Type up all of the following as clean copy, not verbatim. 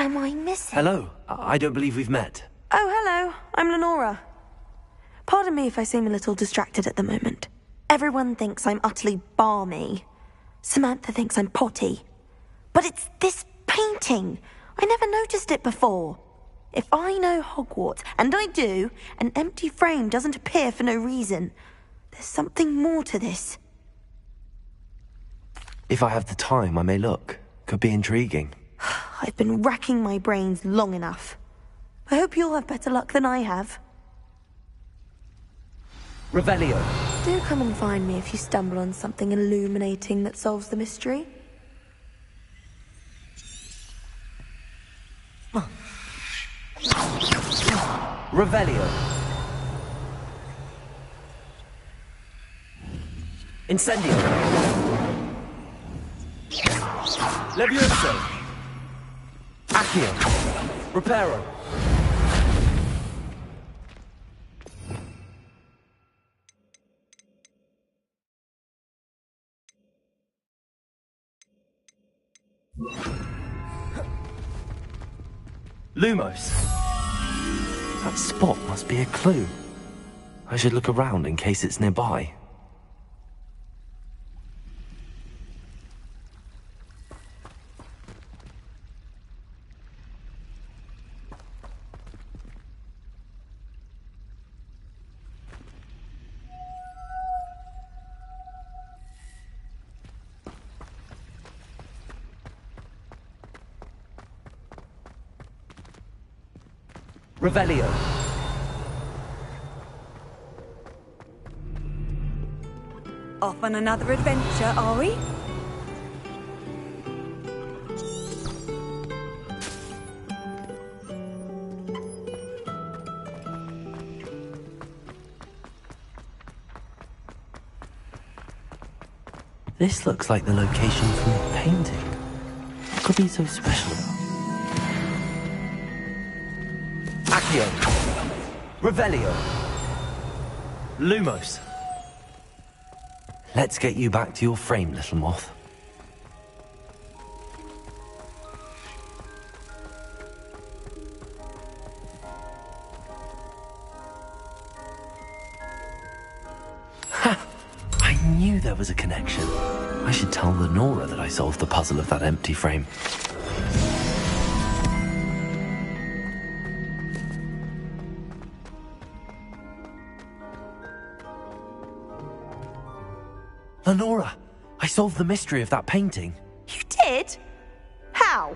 am I missing? Hello. I don't believe we've met. Oh, hello. I'm Lenora. Pardon me if I seem a little distracted at the moment. Everyone thinks I'm utterly balmy. Samantha thinks I'm potty. But it's this painting. I never noticed it before. If I know Hogwarts, and I do, an empty frame doesn't appear for no reason. There's something more to this. If I have the time, I may look. Could be intriguing. I've been racking my brains long enough. I hope you'll have better luck than I have. Revelio. Do come and find me if you stumble on something illuminating that solves the mystery. Revelio. Incendio. Levioso. Accio. Reparo. Lumos. That spot must be a clue. I should look around in case it's nearby. Revelio. Off on another adventure, are we? This looks like the location from the painting. What could be so special about it? Accio. Revelio. Lumos. Let's get you back to your frame, little moth. Ha! I knew there was a connection. I should tell Lenora that I solved the puzzle of that empty frame. Lenora, I solved the mystery of that painting. You did? How?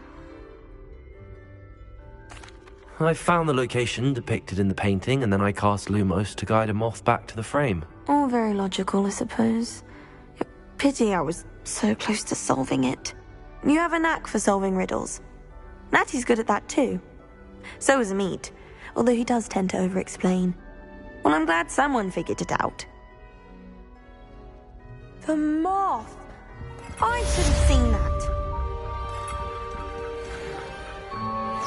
I found the location depicted in the painting, and then I cast Lumos to guide a moth back to the frame. All very logical, I suppose. Pity I was so close to solving it. You have a knack for solving riddles. Natty's good at that too. So is Amit, although he does tend to over-explain. Well, I'm glad someone figured it out. The moth! I should have seen that.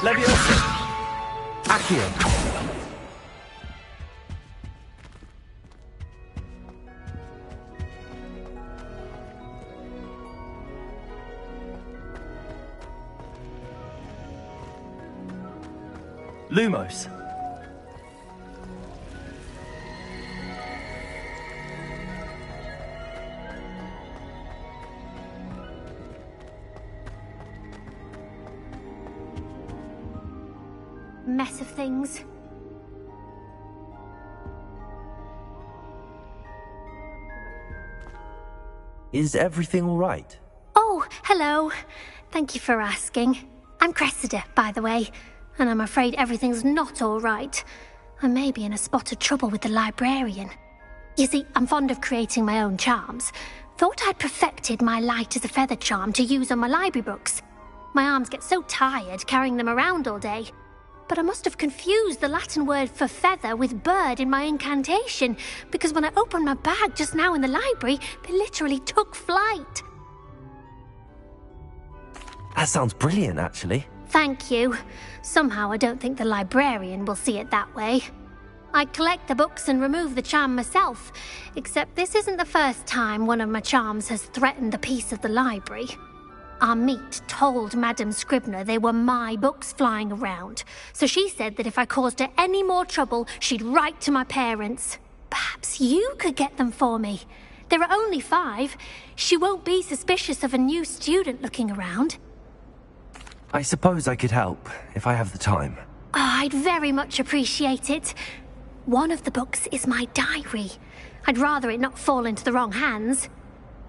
Leviosa! Accio! Lumos! Mess of things. Is everything all right? Oh, hello. Thank you for asking. I'm Cressida, by the way, and I'm afraid everything's not all right. I may be in a spot of trouble with the librarian. You see, I'm fond of creating my own charms. Thought I'd perfected my light as a feather charm to use on my library books. My arms get so tired carrying them around all day. But I must have confused the Latin word for feather with bird in my incantation, because when I opened my bag just now in the library, they literally took flight. That sounds brilliant, actually. Thank you. Somehow I don't think the librarian will see it that way. I collect the books and remove the charm myself, except this isn't the first time one of my charms has threatened the peace of the library. Amit told Madame Scribner they were my books flying around, so she said that if I caused her any more trouble, she'd write to my parents. Perhaps you could get them for me. There are only 5. She won't be suspicious of a new student looking around. I suppose I could help, if I have the time. Oh, I'd very much appreciate it. One of the books is my diary. I'd rather it not fall into the wrong hands.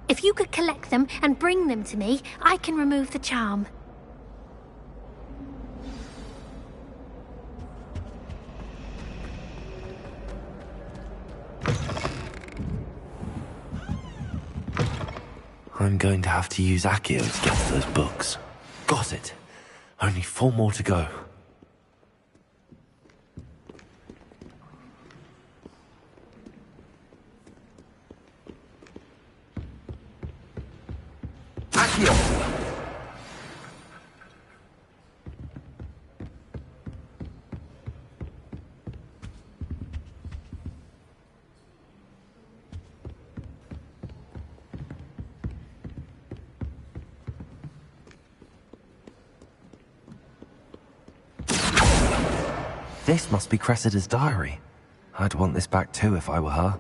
If you could collect them and bring them to me, I can remove the charm. I'm going to have to use Accio to get to those books. Got it. Only 4 more to go. Accio! This must be Cressida's diary. I'd want this back too if I were her.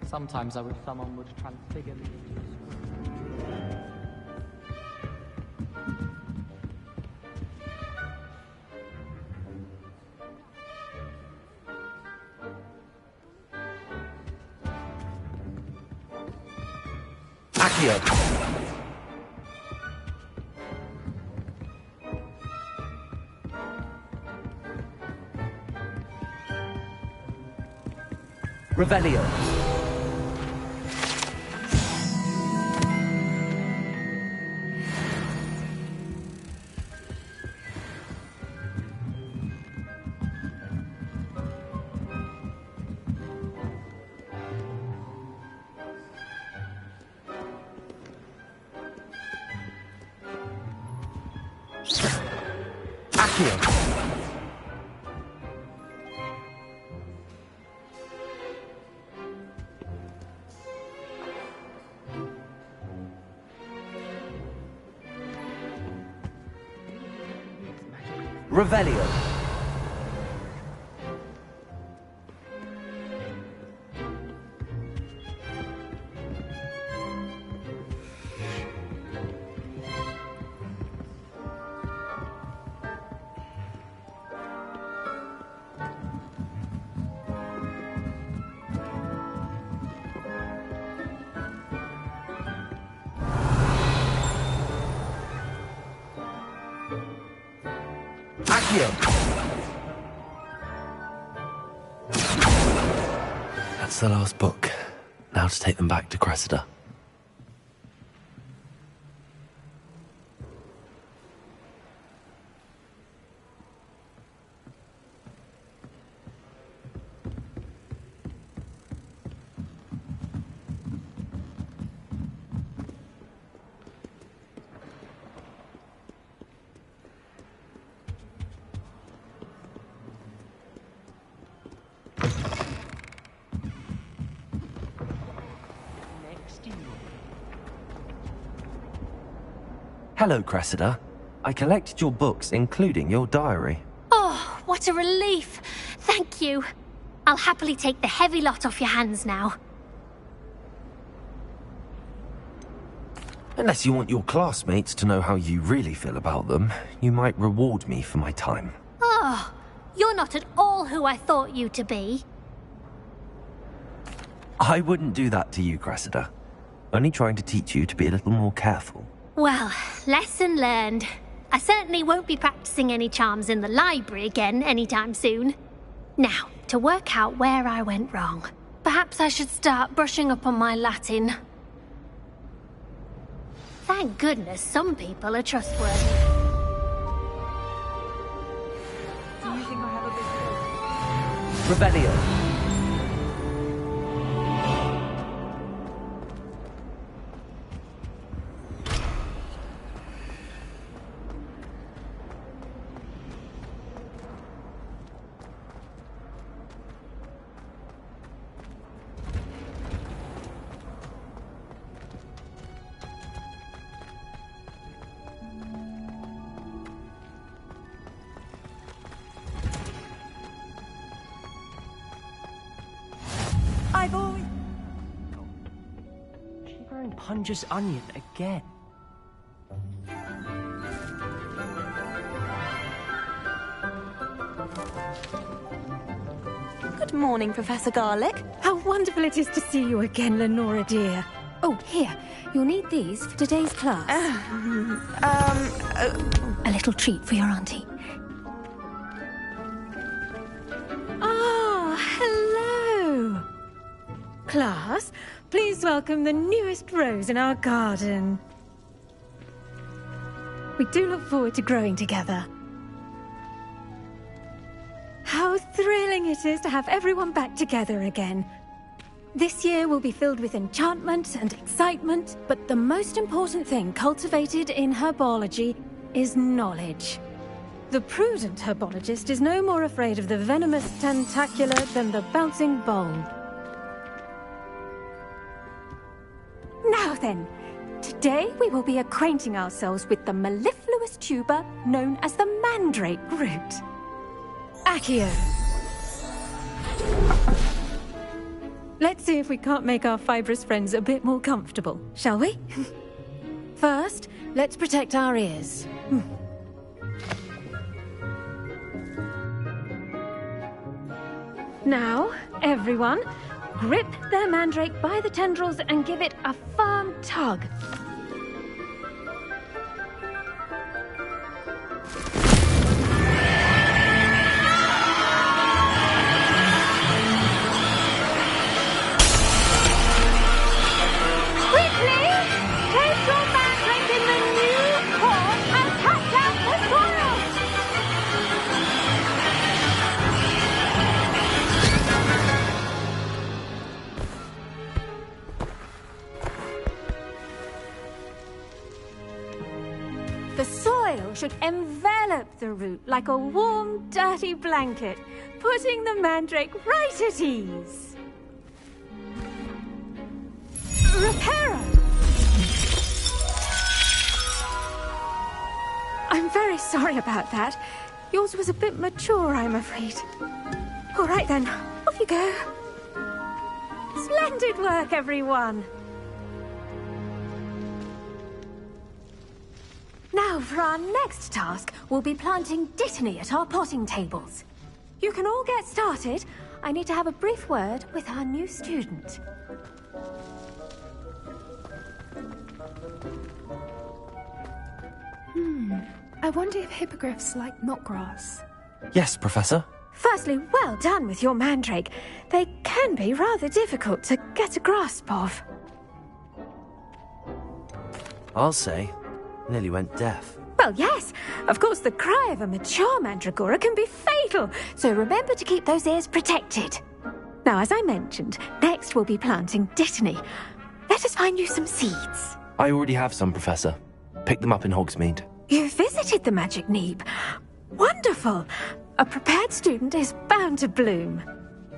Sometimes I wish someone would transfigure me into a squirrel. Accio! Revelio! Revelio. Accio! That's the last book. Now to take them back to Cressida. Hello, Cressida. I collected your books, including your diary. Oh, what a relief. Thank you. I'll happily take the heavy lot off your hands now. Unless you want your classmates to know how you really feel about them, you might reward me for my time. Oh, you're not at all who I thought you to be. I wouldn't do that to you, Cressida. Only trying to teach you to be a little more careful. Well, lesson learned. I certainly won't be practicing any charms in the library again anytime soon. Now, to work out where I went wrong. Perhaps I should start brushing up on my Latin. Thank goodness some people are trustworthy. Do you think I have a bit Rebellion. I've always... She's wearing Punja's onion again. Good morning, Professor Garlic. How wonderful it is to see you again, Lenora dear. Oh, here. You'll need these for today's class. A little treat for your auntie. Ah, hello. Class, please welcome the newest rose in our garden. We do look forward to growing together. How thrilling it is to have everyone back together again. This year will be filled with enchantment and excitement, but the most important thing cultivated in herbology is knowledge. The prudent herbologist is no more afraid of the venomous tentacula than the bouncing bulb. Now then, today we will be acquainting ourselves with the mellifluous tuber known as the mandrake root. Accio. Let's see if we can't make our fibrous friends a bit more comfortable, shall we? First, let's protect our ears. Now, everyone, grip their mandrake by the tendrils and give it a firm tug. The soil should envelop the root like a warm, dirty blanket, putting the mandrake right at ease. Reparo! I'm very sorry about that. Yours was a bit mature, I'm afraid. All right then, off you go. Splendid work, everyone. Now, for our next task, we'll be planting dittany at our potting tables. You can all get started. I need to have a brief word with our new student. I wonder if hippogriffs like knotgrass. Yes, Professor. Firstly, well done with your mandrake. They can be rather difficult to get a grasp of. I'll say, nearly went deaf. Well, yes. Of course, the cry of a mature mandragora can be fatal, so remember to keep those ears protected. Now, as I mentioned, next we'll be planting dittany. Let us find you some seeds. I already have some, Professor. Picked them up in Hogsmeade. You visited the Magic Neep. Wonderful. A prepared student is bound to bloom.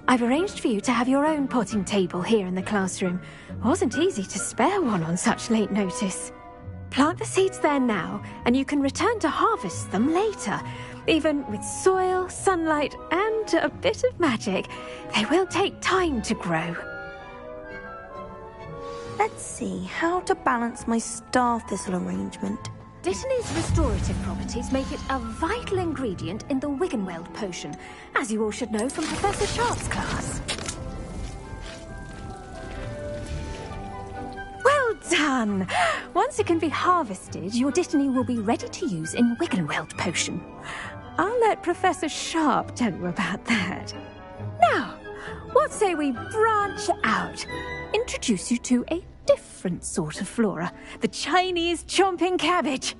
I've arranged for you to have your own potting table here in the classroom. Wasn't easy to spare one on such late notice. Plant the seeds there now, and you can return to harvest them later. Even with soil, sunlight, and a bit of magic, they will take time to grow. Let's see how to balance my star thistle arrangement. Dittany's restorative properties make it a vital ingredient in the Wiggenweld potion, as you all should know from Professor Sharp's class. Well done! Once it can be harvested, your Dittany will be ready to use in Wiggenweld potion. I'll let Professor Sharp tell you about that. Now, what say we branch out? Introduce you to a different sort of flora, the Chinese chomping cabbage.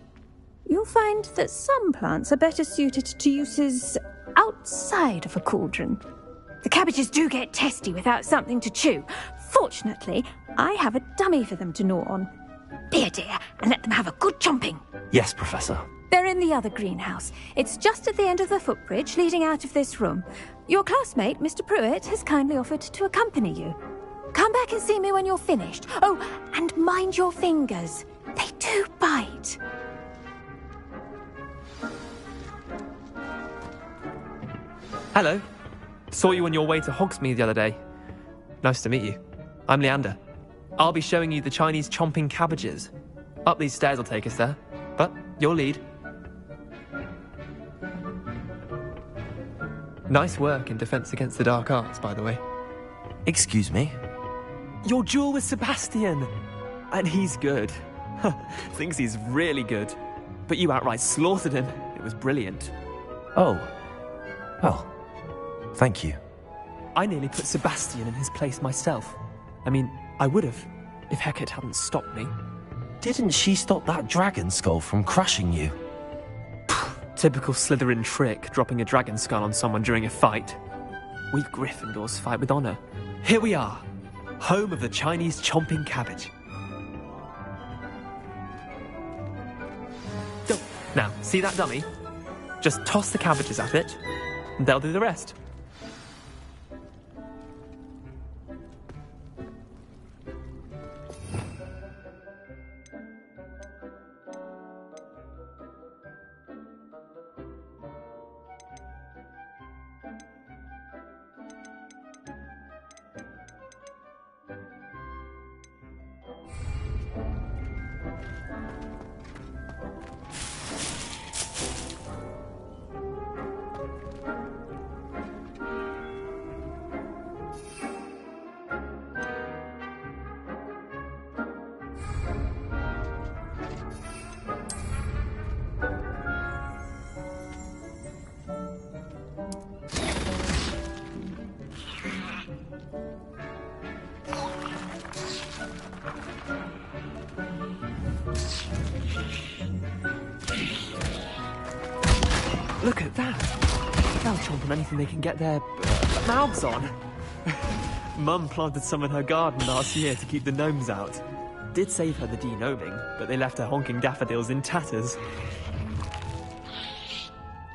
You'll find that some plants are better suited to uses outside of a cauldron. The cabbages do get testy without something to chew. Fortunately, I have a dummy for them to gnaw on. Be a dear and let them have a good chomping. Yes, Professor. They're in the other greenhouse. It's just at the end of the footbridge leading out of this room. Your classmate, Mr. Pruitt, has kindly offered to accompany you. Come back and see me when you're finished. Oh, and mind your fingers. They do bite. Hello. Saw you on your way to Hogsmeade the other day. Nice to meet you. I'm Leander. I'll be showing you the Chinese chomping cabbages. Up these stairs will take us there, but your lead. Nice work in Defense Against the Dark Arts, by the way. Excuse me? Your duel with Sebastian! And he's good. Thinks he's really good. But you outright slaughtered him. It was brilliant. Oh. Well, thank you. I nearly put Sebastian in his place myself. I mean, I would have, if Hecate hadn't stopped me. Didn't she stop that dragon skull from crushing you? Typical Slytherin trick, dropping a dragon skull on someone during a fight. We Gryffindors fight with honor. Here we are, home of the Chinese chomping cabbage. Now, see that dummy? Just toss the cabbages at it, and they'll do the rest. Look at that! They'll chomp on anything they can get their mouths on. Mum planted some in her garden last year to keep the gnomes out. Did save her the de-gnoming, but they left her honking daffodils in tatters.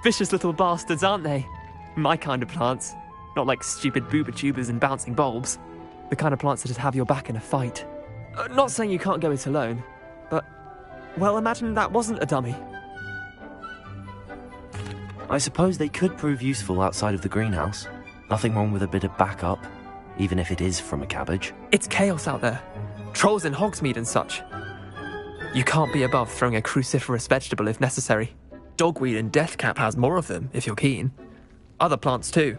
Vicious little bastards, aren't they? My kind of plants. Not like stupid booba tubers and bouncing bulbs. The kind of plants that'd have your back in a fight. Not saying you can't go it alone, but... well, imagine that wasn't a dummy. I suppose they could prove useful outside of the greenhouse. Nothing wrong with a bit of backup, even if it is from a cabbage. It's chaos out there. Trolls in Hogsmeade and such. You can't be above throwing a cruciferous vegetable if necessary. Dogweed and deathcap has more of them, if you're keen. Other plants too.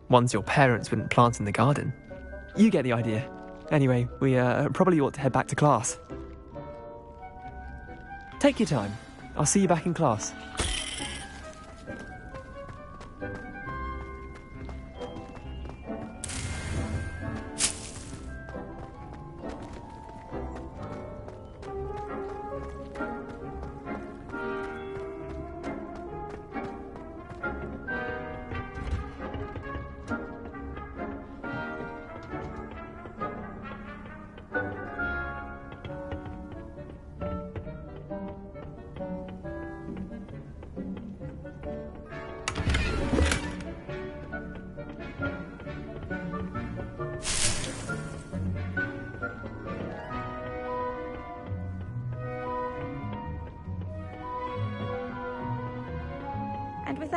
Ones your parents wouldn't plant in the garden. You get the idea. Anyway, we probably ought to head back to class. Take your time. I'll see you back in class.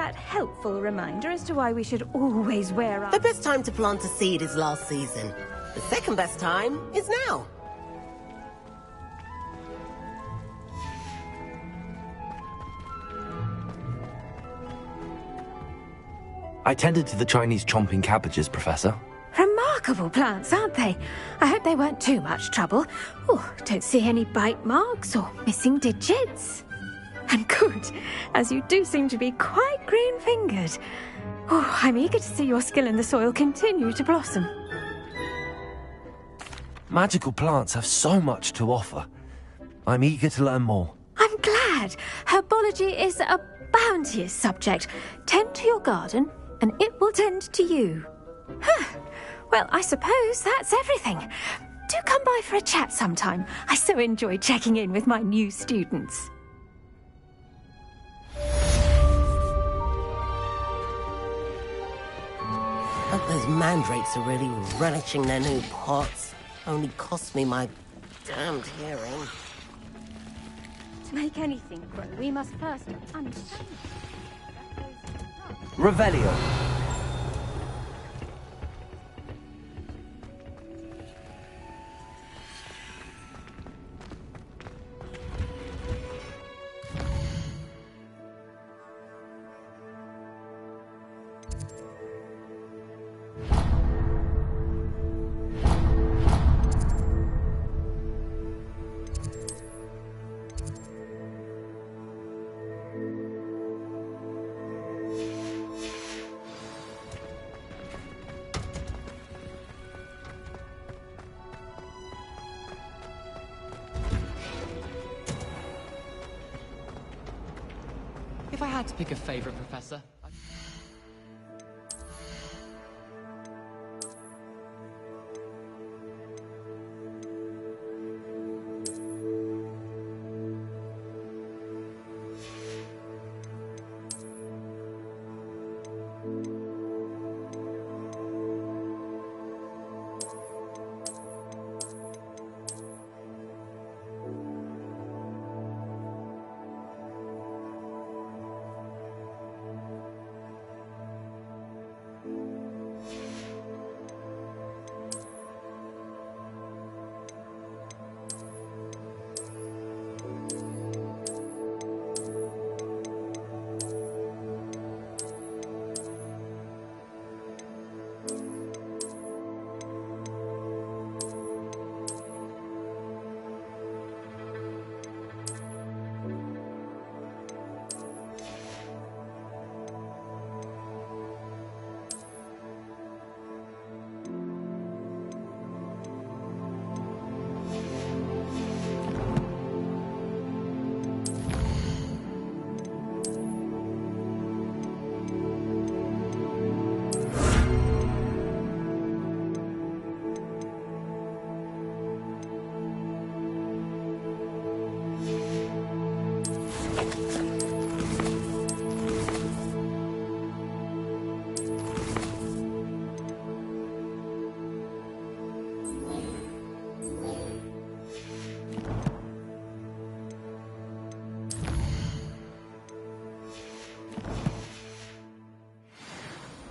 that helpful reminder as to why we should always wear our... The best time to plant a seed is last season. The second best time is now. I tended to the Chinese chomping cabbages, Professor. Remarkable plants, aren't they? I hope they weren't too much trouble. Oh, don't see any bite marks or missing digits. And good, as you do seem to be quite green-fingered. Oh, I'm eager to see your skill in the soil continue to blossom. Magical plants have so much to offer. I'm eager to learn more. I'm glad. Herbology is a bounteous subject. Tend to your garden, and it will tend to you. Huh. Well, I suppose that's everything. Do come by for a chat sometime. I so enjoy checking in with my new students. Hope those mandrakes are really relishing their new pots. Only cost me my damned hearing. To make anything grow, we must first understand. Revelio. If I had to pick a favorite professor...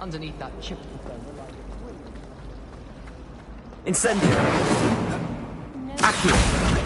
Underneath that chip... Incendio. Accio.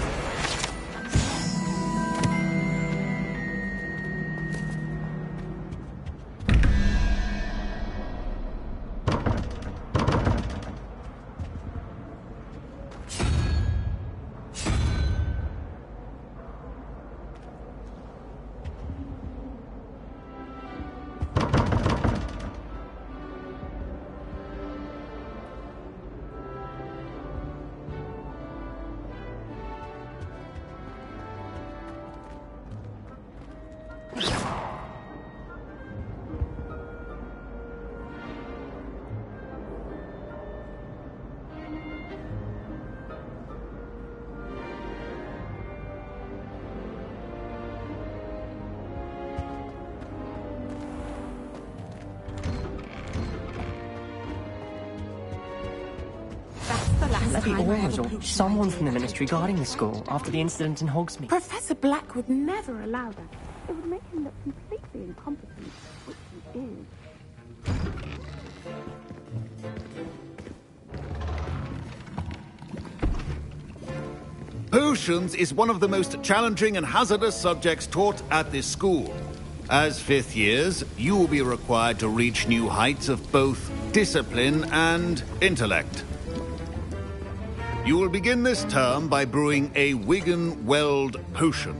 Bloody orders or someone from the Ministry guarding the school after the incident in Hogsmeade. Professor Black would never allow that. It would make him look completely incompetent, which he is. Potions is one of the most challenging and hazardous subjects taught at this school. As fifth years, you will be required to reach new heights of both discipline and intellect. You will begin this term by brewing a Wigan-Weld potion.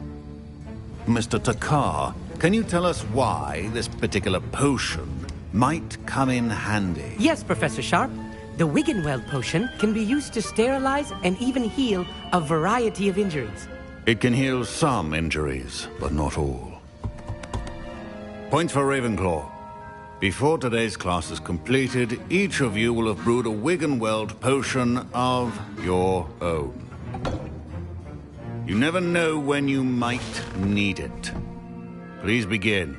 Mr. Takar, can you tell us why this particular potion might come in handy? Yes, Professor Sharp. The Wigan-Weld potion can be used to sterilize and even heal a variety of injuries. It can heal some injuries, but not all. Points for Ravenclaw. Before today's class is completed, each of you will have brewed a Wigan-Weld potion of your own. You never know when you might need it. Please begin.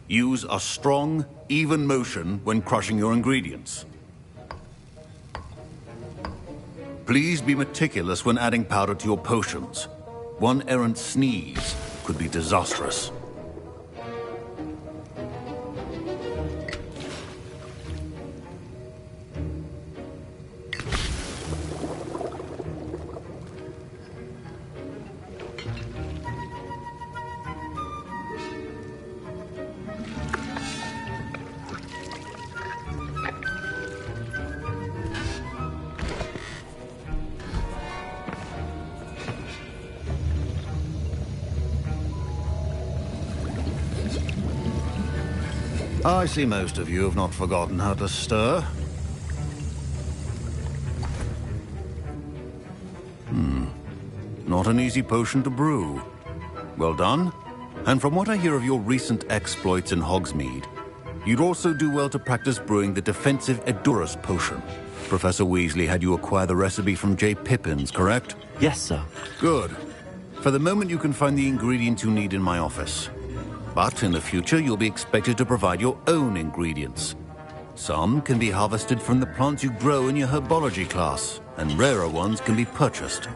Use a strong, even motion when crushing your ingredients. Please be meticulous when adding powder to your potions. One errant sneeze could be disastrous. I see most of you have not forgotten how to stir. Not an easy potion to brew. Well done. And from what I hear of your recent exploits in Hogsmeade, you'd also do well to practice brewing the defensive Edurus potion. Professor Weasley had you acquire the recipe from J. Pippins, correct? Yes, sir. Good. For the moment, you can find the ingredients you need in my office. But in the future, you'll be expected to provide your own ingredients. Some can be harvested from the plants you grow in your herbology class, and rarer ones can be purchased.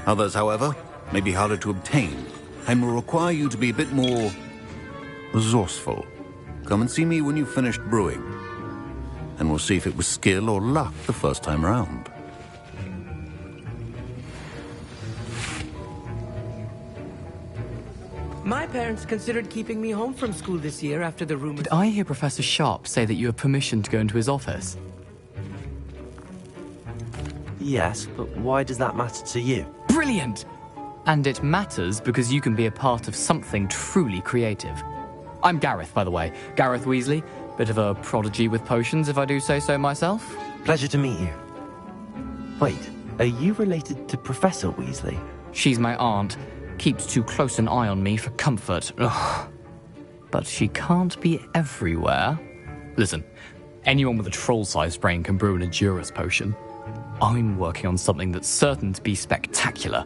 Others, however, may be harder to obtain, and will require you to be a bit more resourceful. Come and see me when you've finished brewing, and we'll see if it was skill or luck the first time round. My parents considered keeping me home from school this year after the rumors. Did I hear Professor Sharp say that you have permission to go into his office? Yes, but why does that matter to you? Brilliant! And it matters because you can be a part of something truly creative. I'm Gareth, by the way. Gareth Weasley. Bit of a prodigy with potions, if I do say so myself. Pleasure to meet you. Wait, are you related to Professor Weasley? She's my aunt. Keeps too close an eye on me for comfort. Ugh. But she can't be everywhere. Listen, anyone with a troll-sized brain can brew an Edurus potion. I'm working on something that's certain to be spectacular.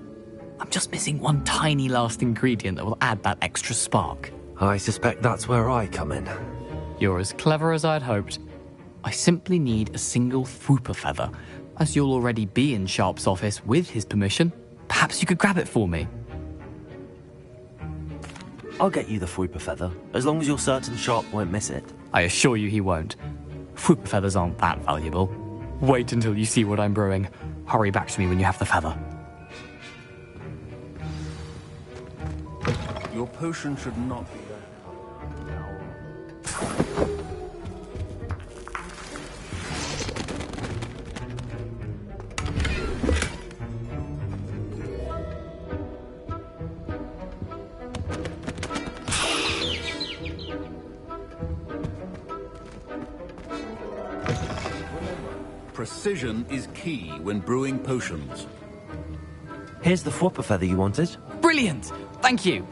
I'm just missing one tiny last ingredient that will add that extra spark. I suspect that's where I come in. You're as clever as I'd hoped. I simply need a single Fwooper feather. As you'll already be in Sharp's office with his permission, perhaps you could grab it for me. I'll get you the Fwooper feather, as long as you're certain Sharp won't miss it. I assure you he won't. Fwooper feathers aren't that valuable. Wait until you see what I'm brewing. Hurry back to me when you have the feather. Your potion should not be Precision is key when brewing potions. Here's the Fwooper feather you wanted. Brilliant! Thank you!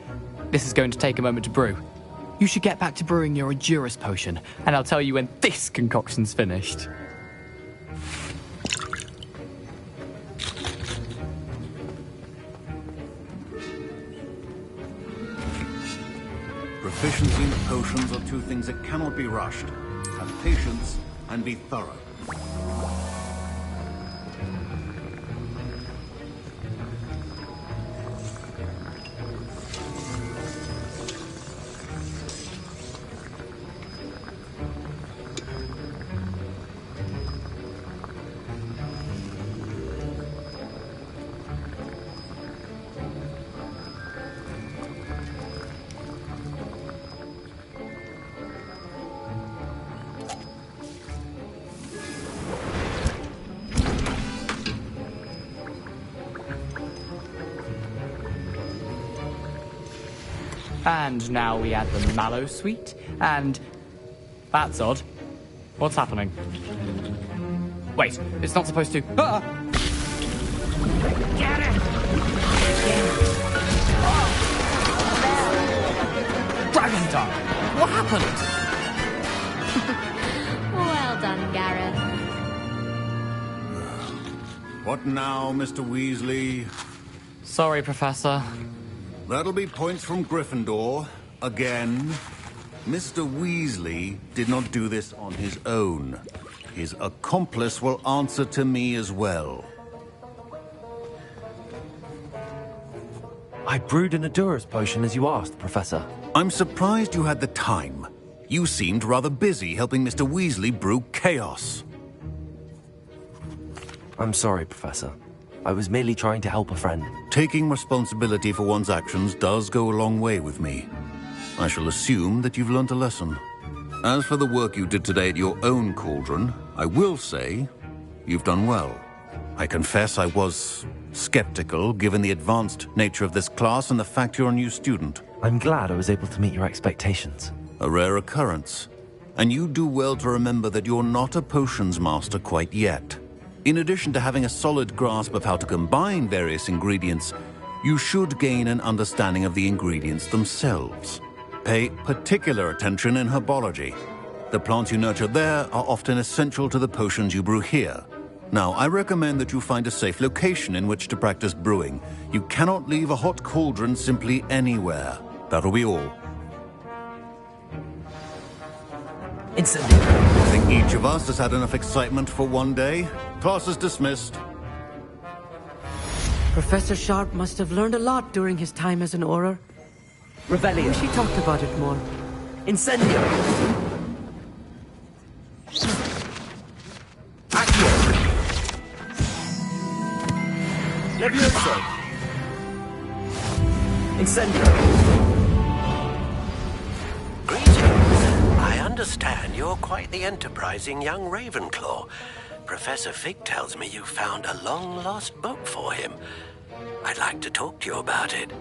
This is going to take a moment to brew. You should get back to brewing your Edurus potion, and I'll tell you when this concoction's finished. Proficiency in potions are two things that cannot be rushed. Have patience and be thorough. And now we add the mallow sweet, and... That's odd. What's happening? Wait, it's not supposed to... Ah! Get it! Dragon Tongue! What happened? Well done, Gareth. What now, Mr. Weasley? Sorry, Professor. That'll be points from Gryffindor. Again. Mr. Weasley did not do this on his own. His accomplice will answer to me as well. I brewed an Adurus potion as you asked, Professor. I'm surprised you had the time. You seemed rather busy helping Mr. Weasley brew chaos. I'm sorry, Professor. I was merely trying to help a friend. Taking responsibility for one's actions does go a long way with me. I shall assume that you've learnt a lesson. As for the work you did today at your own cauldron, I will say you've done well. I confess I was skeptical, given the advanced nature of this class and the fact you're a new student. I'm glad I was able to meet your expectations. A rare occurrence. And you do well to remember that you're not a potions master quite yet. In addition to having a solid grasp of how to combine various ingredients, you should gain an understanding of the ingredients themselves. Pay particular attention in herbology. The plants you nurture there are often essential to the potions you brew here. Now, I recommend that you find a safe location in which to practice brewing. You cannot leave a hot cauldron simply anywhere. That'll be all. Instantly. I think each of us has had enough excitement for one day. Class is dismissed. Professor Sharp must have learned a lot during his time as an Auror. I Revelio. wish he talked about it more. Incendio. Accio. Levioso. Incendio. Greetings. I understand you're quite the enterprising young Ravenclaw. Professor Fig tells me you found a long-lost book for him. I'd like to talk to you about it.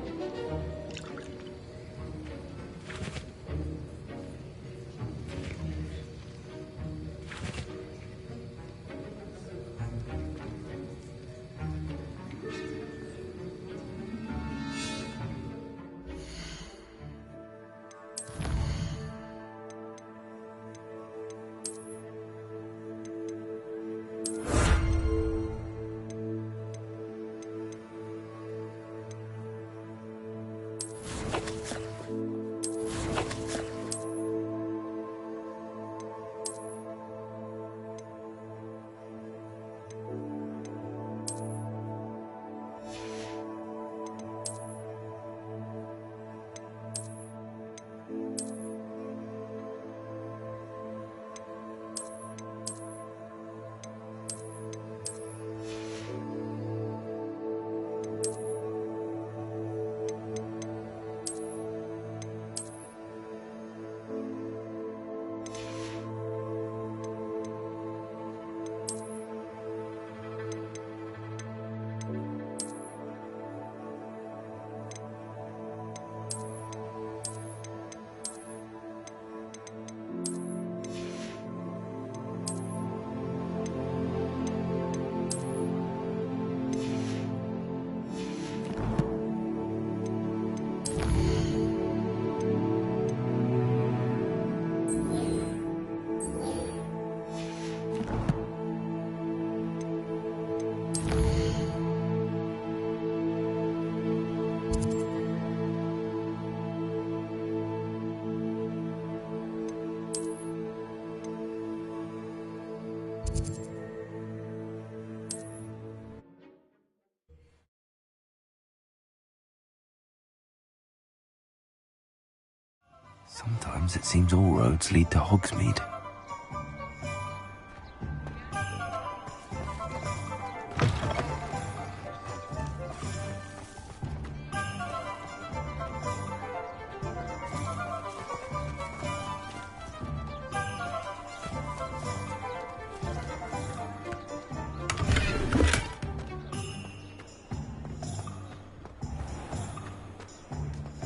Sometimes it seems all roads lead to Hogsmeade.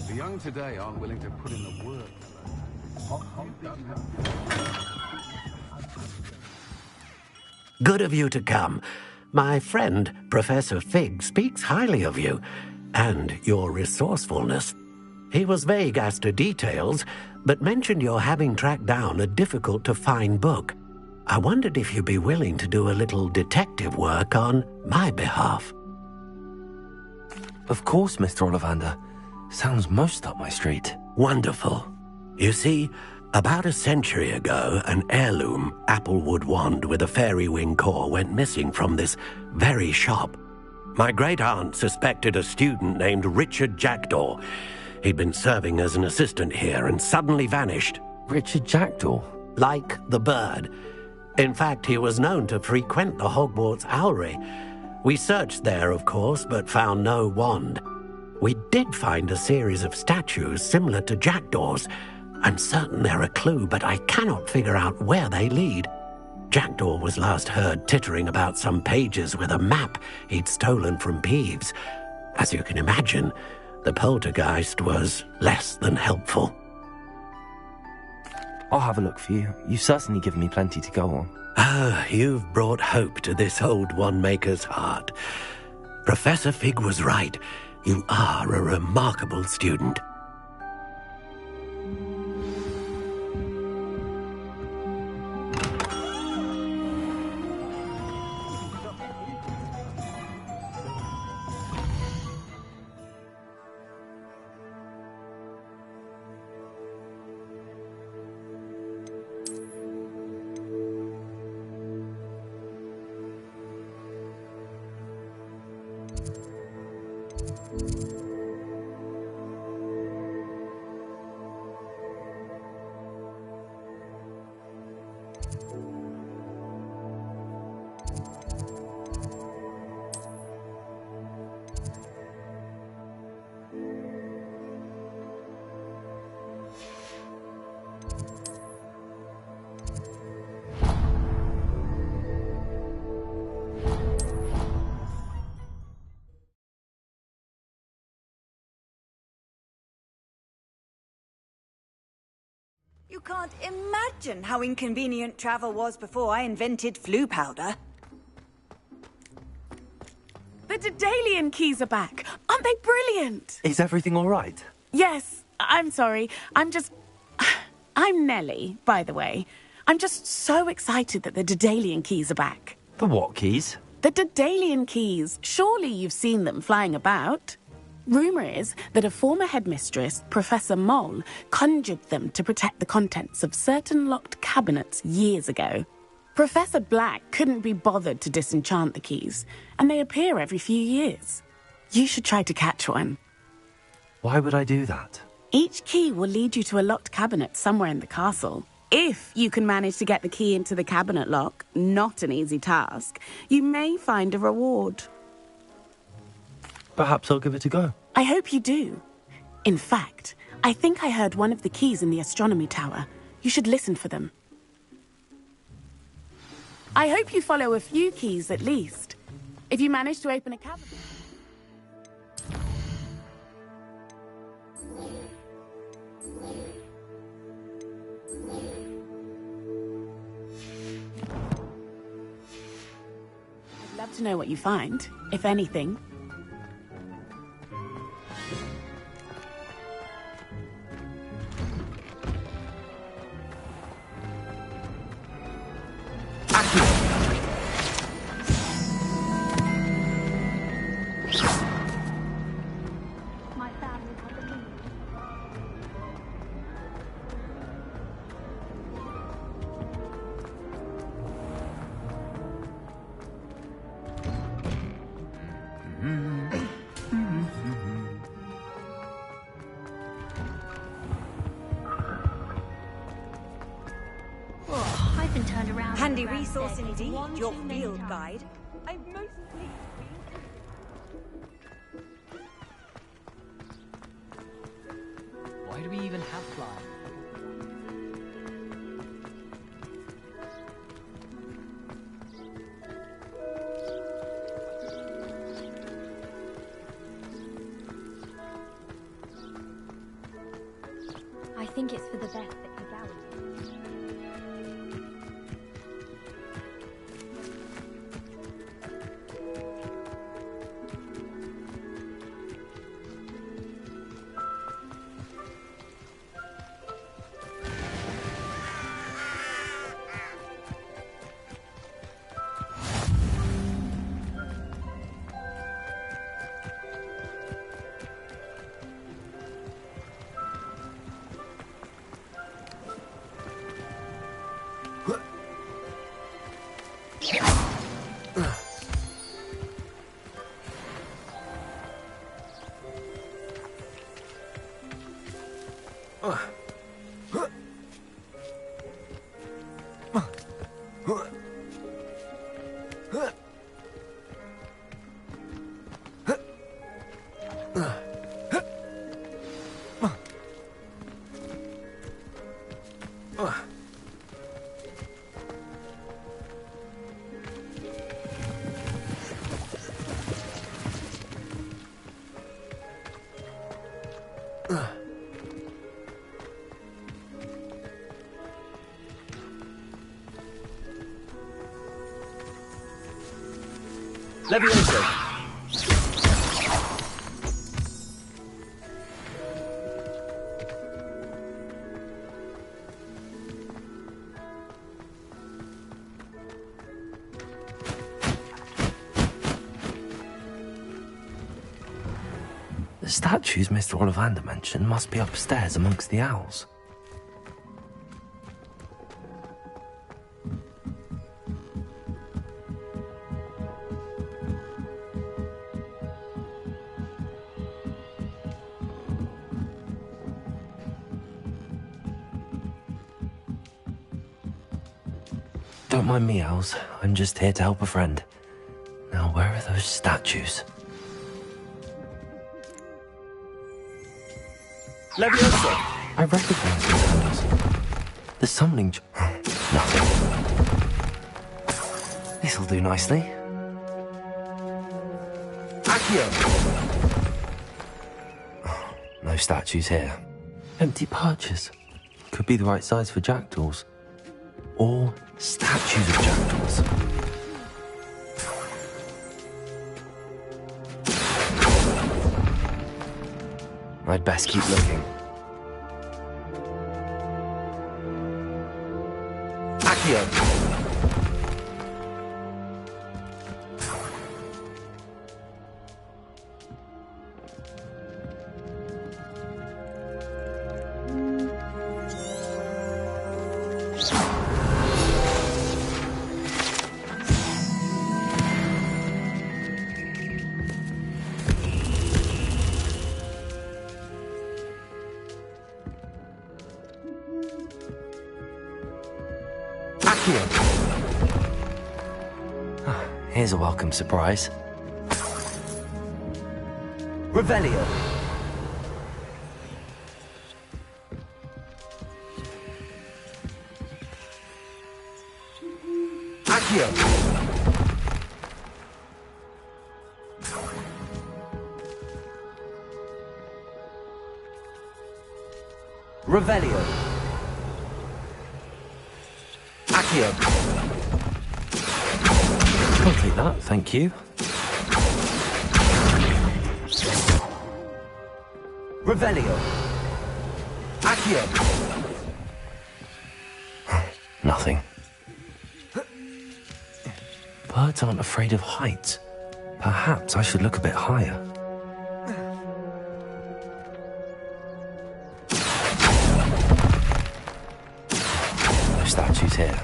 The young today aren't willing to put in the work. Good of you to come. My friend, Professor Fig, speaks highly of you and your resourcefulness. He was vague as to details, but mentioned your having tracked down a difficult-to-find book. I wondered if you'd be willing to do a little detective work on my behalf. Of course, Mr. Ollivander. Sounds most up my street. Wonderful. You see, about a century ago, an heirloom applewood wand with a fairy wing core went missing from this very shop. My great-aunt suspected a student named Richard Jackdaw. He'd been serving as an assistant here and suddenly vanished. Richard Jackdaw? Like the bird. In fact, he was known to frequent the Hogwarts Owlery. We searched there, of course, but found no wand. We did find a series of statues similar to Jackdaw's. I'm certain they're a clue, but I cannot figure out where they lead. Jackdaw was last heard tittering about some pages with a map he'd stolen from Peeves. As you can imagine, the poltergeist was less than helpful. I'll have a look for you. You've certainly given me plenty to go on. Ah, you've brought hope to this old wand-maker's heart. Professor Fig was right. You are a remarkable student. You can't imagine how inconvenient travel was before I invented flu powder. The Daedalian keys are back. Aren't they brilliant? Is everything all right? Yes, I'm sorry. I'm Nellie, by the way. I'm just so excited that the Daedalian keys are back. The what keys? The Daedalian keys. Surely you've seen them flying about. Rumour is that a former headmistress, Professor Moll, conjured them to protect the contents of certain locked cabinets years ago. Professor Black couldn't be bothered to disenchant the keys, and they appear every few years. You should try to catch one. Why would I do that? Each key will lead you to a locked cabinet somewhere in the castle. If you can manage to get the key into the cabinet lock, not an easy task, you may find a reward. Perhaps I'll give it a go. I hope you do. In fact, I think I heard one of the keys in the astronomy tower. You should listen for them. I hope you follow a few keys at least. If you manage to open a cabinet... I'd love to know what you find, if anything. Handy resource indeed, your field guide. Why do we even have fly? I think it's for the best that Kagawa. Levioso! The statues Mr. Ollivander mentioned must be upstairs amongst the owls. Don't mind me, owls. I'm just here to help a friend. Now, where are those statues? Levioso! I recognize these handles. The summoning nothing. This'll do nicely. Accio! No statues here. Empty perches. Could be the right size for jackdaws. Or statues of jackdaws. I'd best keep looking. Accio! Here's a welcome surprise. Revelio! Accio! Revelio! Accio! I'll take that, thank you. Revelio! Accio! Nothing. Birds aren't afraid of heights. Perhaps I should look a bit higher. No statues here.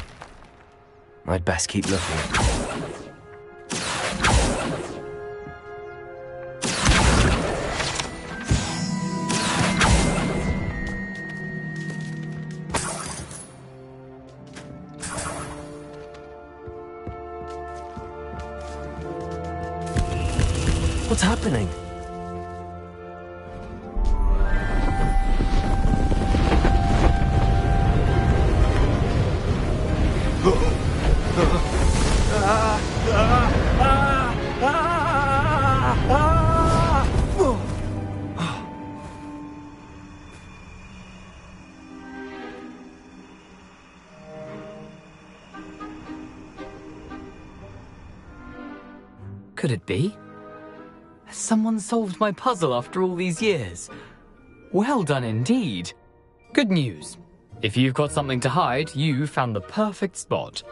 I'd best keep looking. happening? Could it be? Has someone solved my puzzle after all these years? Well done indeed. Good news. If you've got something to hide, you found the perfect spot.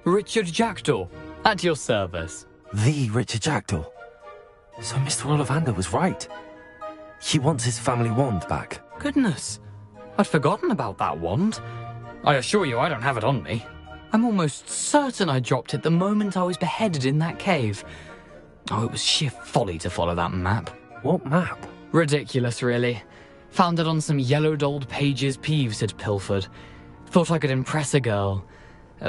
Richard Jackdaw, at your service. The Richard Jackdaw. So Mr. Ollivander was right. He wants his family wand back. Goodness, I'd forgotten about that wand. I assure you I don't have it on me. I'm almost certain I dropped it the moment I was beheaded in that cave. Oh, it was sheer folly to follow that map. What map? Ridiculous, really. Found it on some yellowed old pages Peeves had pilfered. Thought I could impress a girl.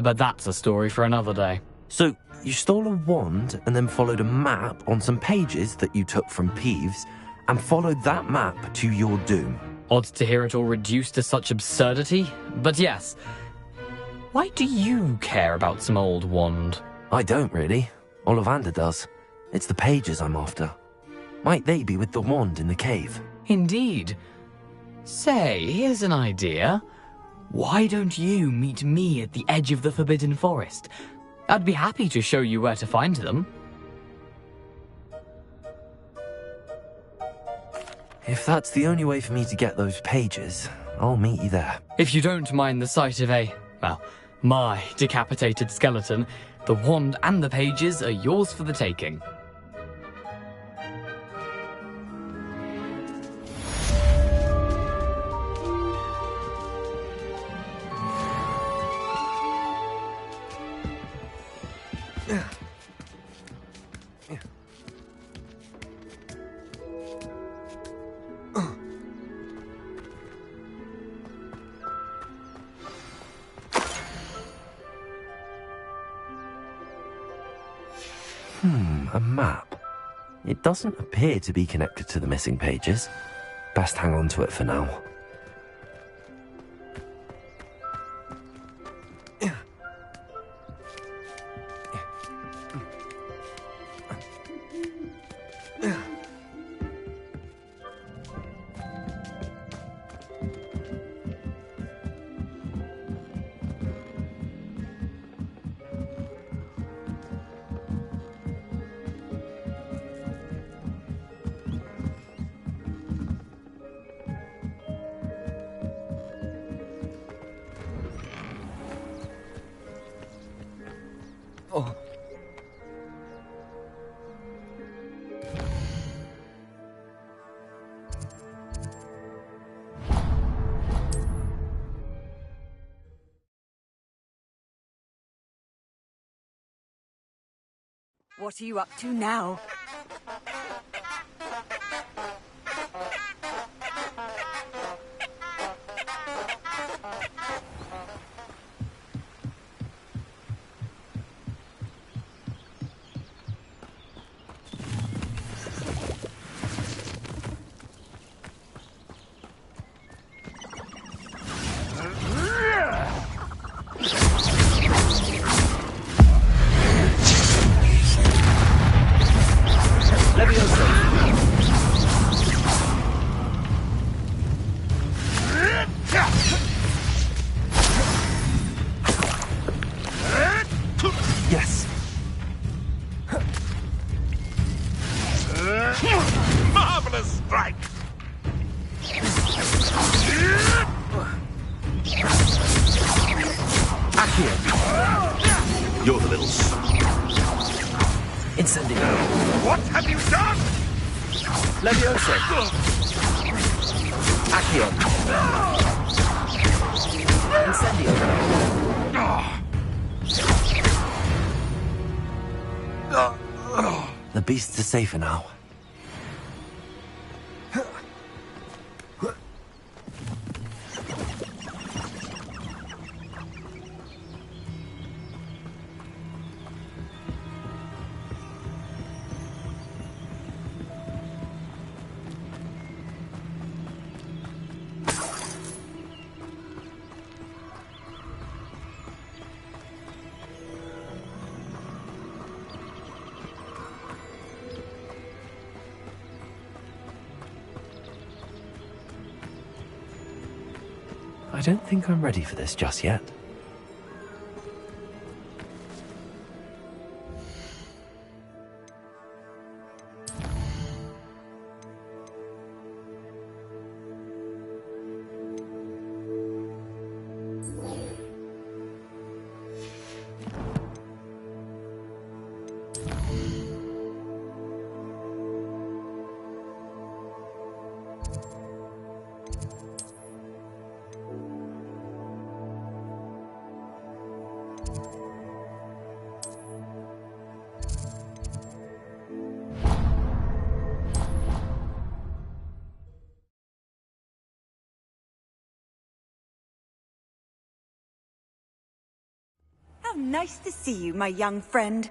But that's a story for another day. So, you stole a wand and then followed a map on some pages that you took from Peeves and followed that map to your doom. Odd to hear it all reduced to such absurdity, but yes. Why do you care about some old wand? I don't, really. Ollivander does. It's the pages I'm after. Might they be with the wand in the cave? Indeed. Say, here's an idea. Why don't you meet me at the edge of the Forbidden Forest? I'd be happy to show you where to find them. If that's the only way for me to get those pages, I'll meet you there. If you don't mind the sight of my decapitated skeleton, the wand and the pages are yours for the taking. A map. It doesn't appear to be connected to the missing pages. Best hang on to it for now. What are you up to now? Yes. Marvelous strike! Accio. You're the little Incendio. What have you done? Levioso. Accio. Incendio. The beasts are safer now. I don't think I'm ready for this just yet. How nice to see you, my young friend.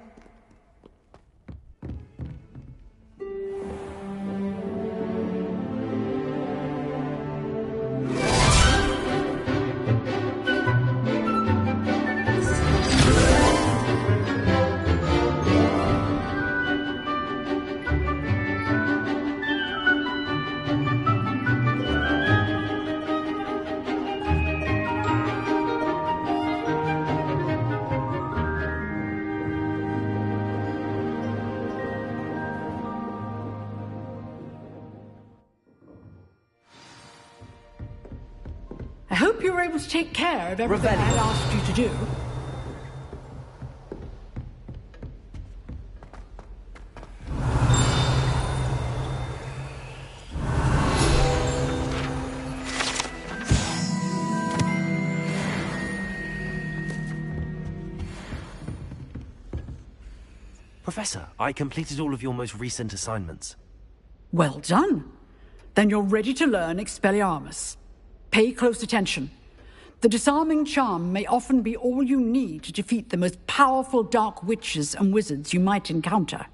I hope you were able to take care of everything I had asked you to do. Professor, I completed all of your most recent assignments. Well done. Then you're ready to learn Expelliarmus. Pay close attention. The disarming charm may often be all you need to defeat the most powerful dark witches and wizards you might encounter.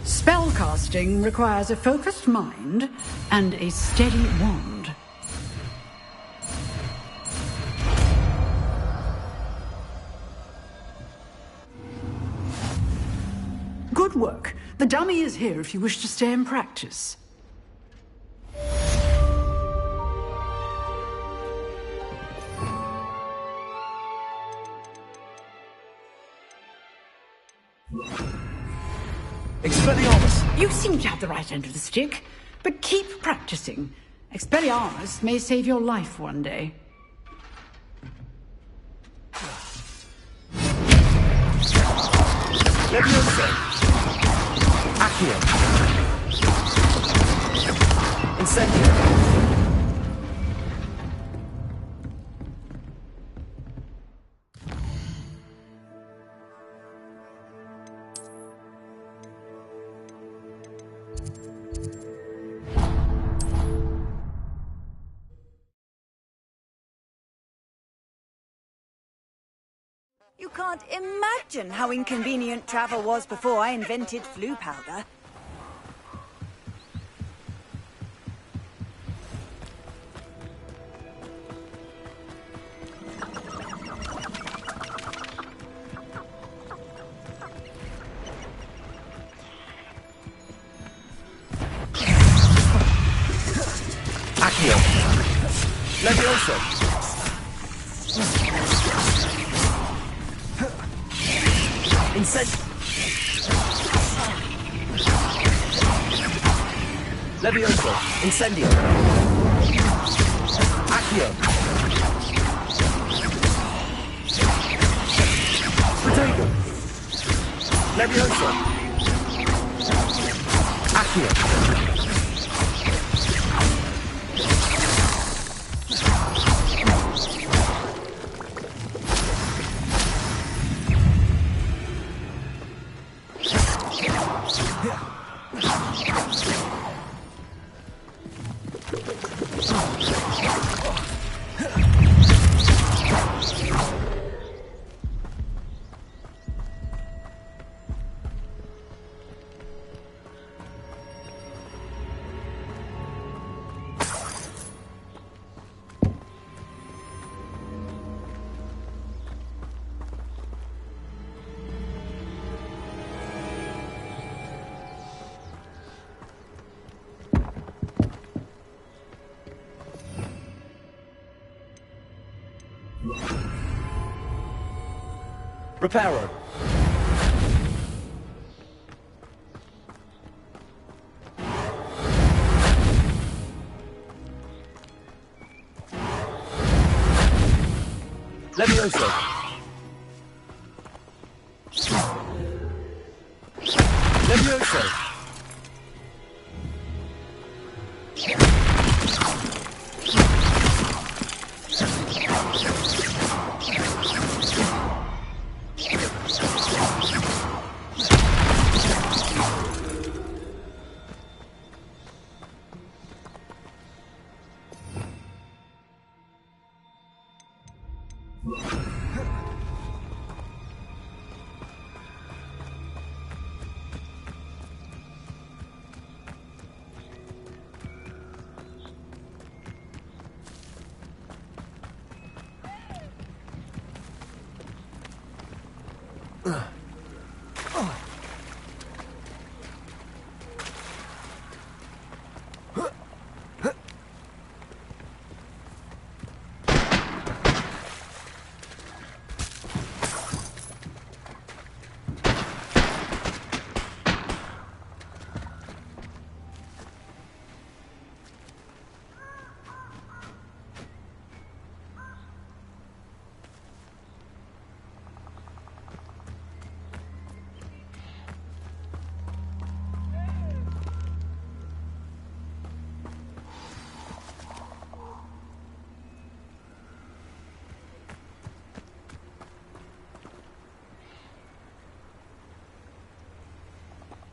Spellcasting requires a focused mind and a steady wand. Good work. The dummy is here if you wish to stay and practice. Expelliarmus! You seem to have the right end of the stick, but keep practicing. Expelliarmus may save your life one day. Leviosa! Accio! Incendio! You can't imagine how inconvenient travel was before I invented flu powder. Accio! Leviosa! Levioso! Incendio! Accio! Protego! Levioso! Accio! Reparo. Levioso. Levioso.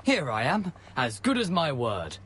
Here I am, as good as my word.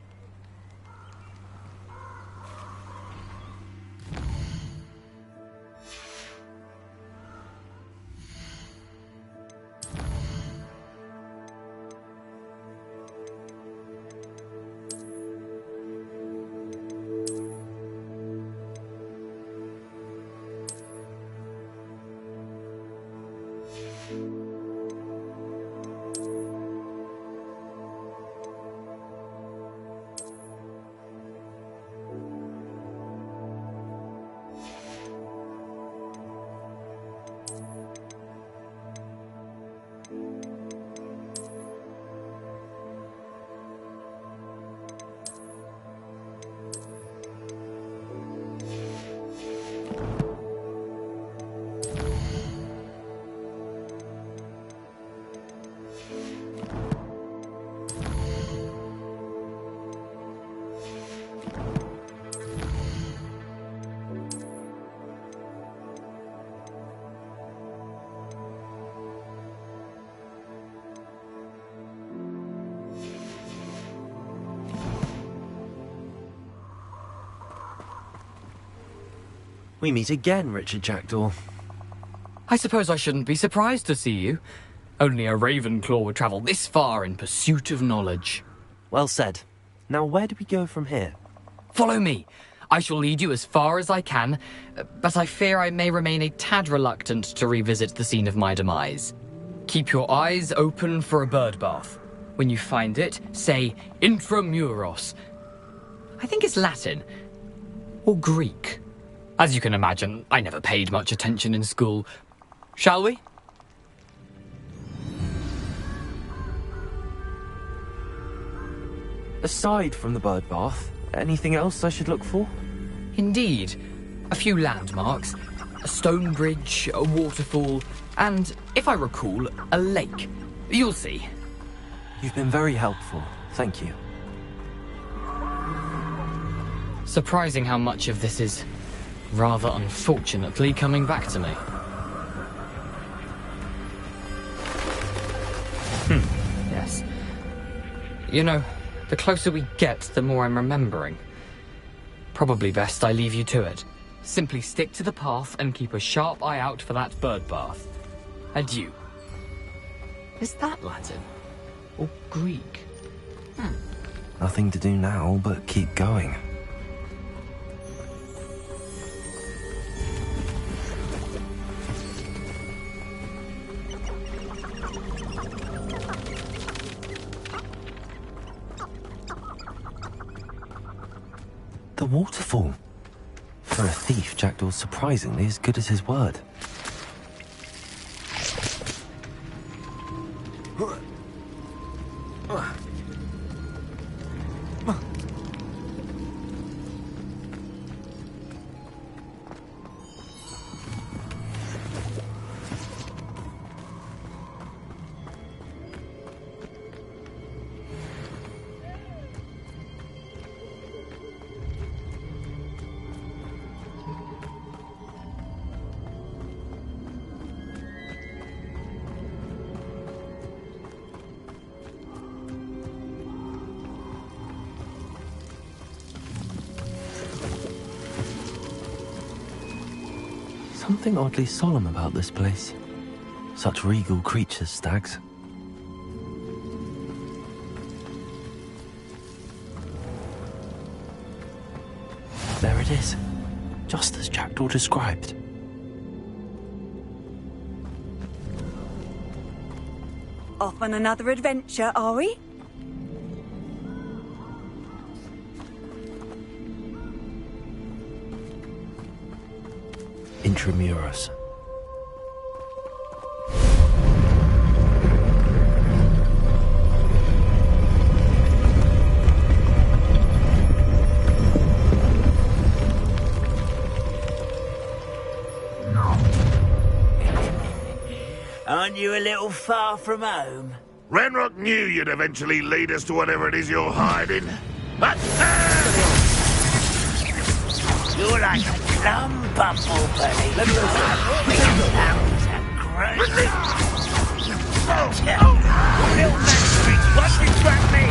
We meet again, Richard Jackdaw. I suppose I shouldn't be surprised to see you. Only a Ravenclaw would travel this far in pursuit of knowledge. Well said. Now where do we go from here? Follow me. I shall lead you as far as I can, but I fear I may remain a tad reluctant to revisit the scene of my demise. Keep your eyes open for a bird bath. When you find it, say intramuros. I think it's Latin. Or Greek. As you can imagine, I never paid much attention in school. Shall we? Aside from the bird bath, anything else I should look for? Indeed. A few landmarks. A stone bridge, a waterfall, and, if I recall, a lake. You'll see. You've been very helpful. Thank you. Surprising how much of this is, rather unfortunately, coming back to me. Yes. You know, the closer we get, the more I'm remembering. Probably best I leave you to it. Simply stick to the path and keep a sharp eye out for that bird bath. Adieu. Is that Latin? Or Greek? Nothing to do now but keep going. The waterfall. For a thief, Jackdaw's surprisingly as good as his word. something oddly solemn about this place. Such regal creatures, stags. There it is, just as Jackdaw described. Off on another adventure, are we? Intramuros. Aren't you a little far from home? Ranrock knew you'd eventually lead us to whatever it is you're hiding. But You're like a plum bumblebee. Let me crazy. Little magic, what distract me?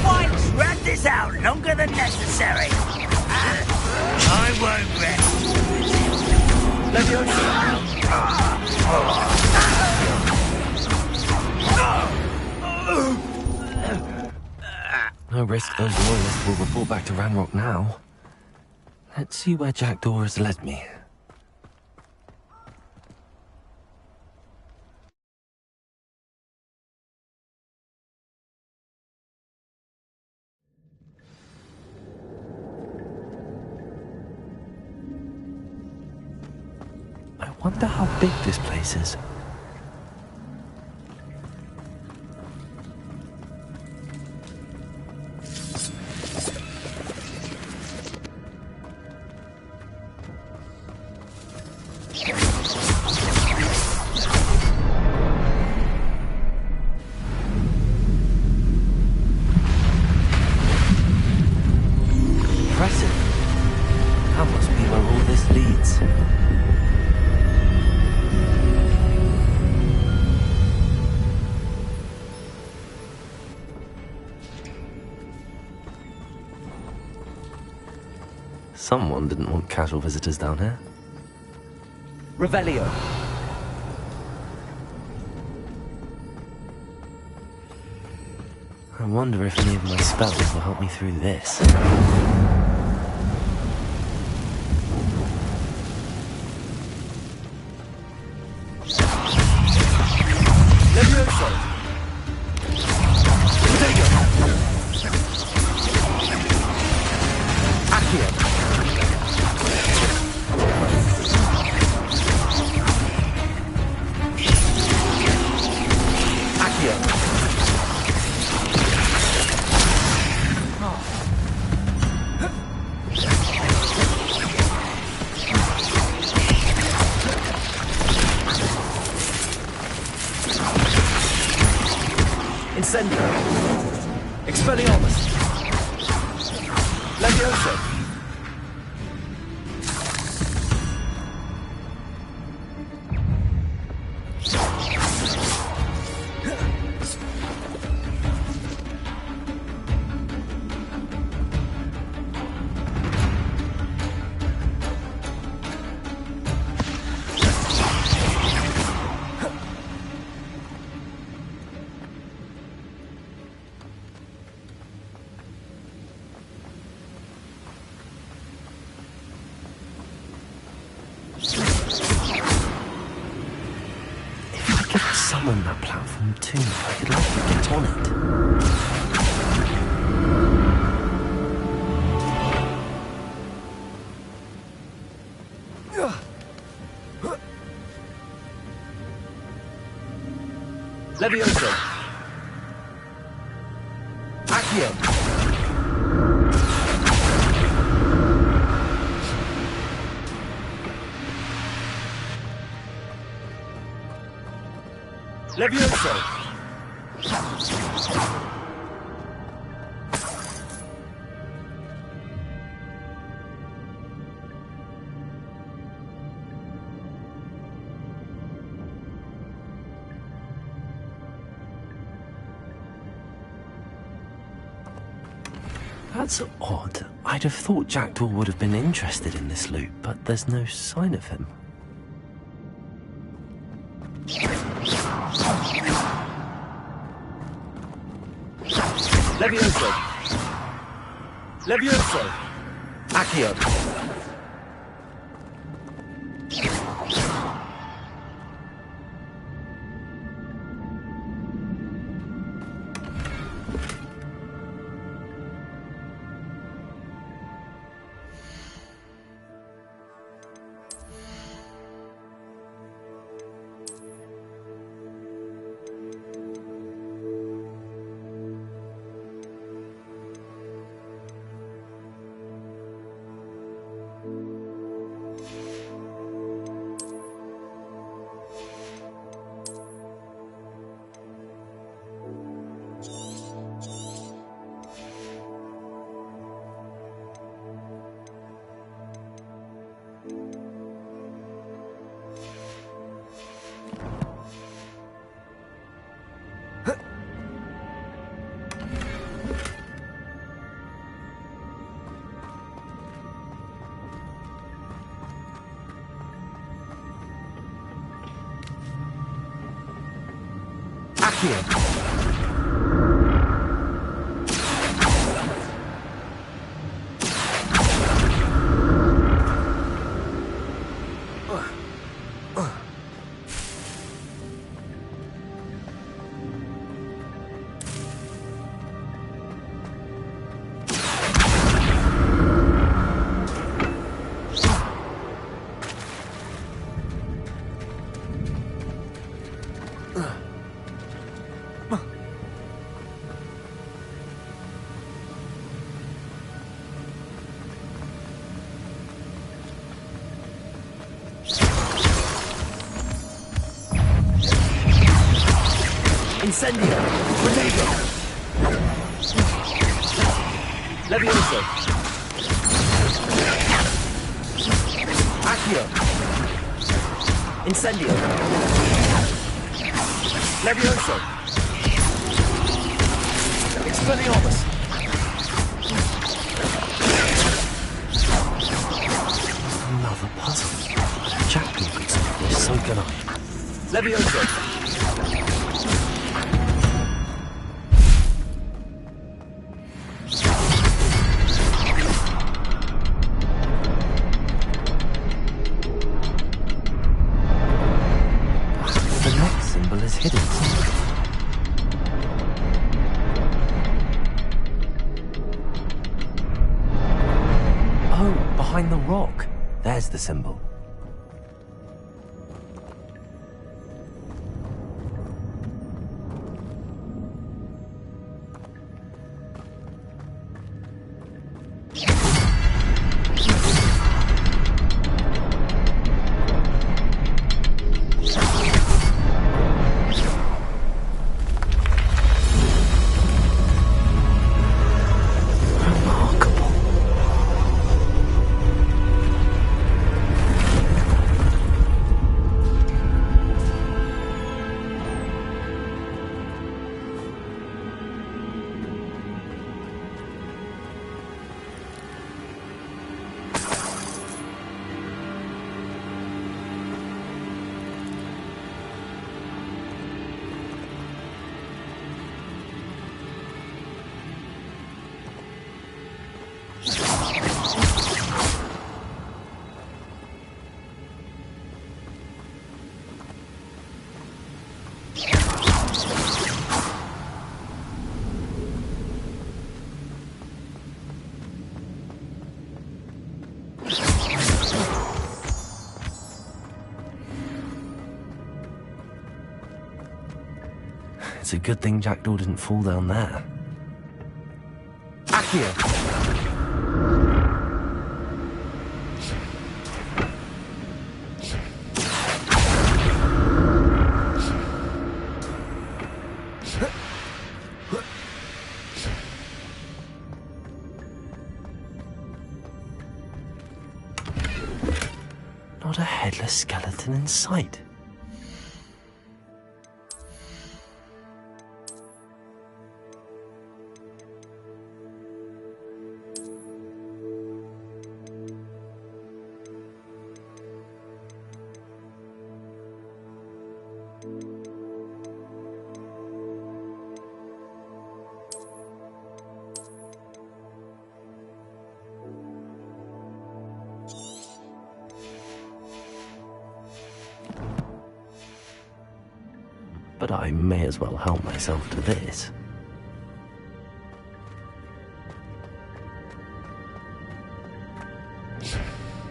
Why drag this out longer than necessary? I won't rest. No risk those loyalists will report back to Ranrock now. Let's see where Jackdaw has led me. I wonder how big this place is. Impressive. That must be where all this leads. Someone didn't want casual visitors down here. Revelio. I wonder if any of my spells will help me through this. Levioso. Incendio. Expelliarmus. Levioso. Summon that platform too. I'd like to get on it. Levioso. Accio. Levioso. That's odd. I'd have thought Jackdaw would have been interested in this loot, but there's no sign of him. Levioso! Levioso! Accio! Accio! Incendio! Grenado! Levioso! Accio! Incendio! Levioso! Expelliarmus! Another puzzle. Jackdaw could solve this, so can I. Levioso! Hidden somewhere. Oh, behind the rock. There's the symbol. It's a good thing Jackdaw didn't fall down there. Accio! Not a headless skeleton in sight. but I may as well help myself to this.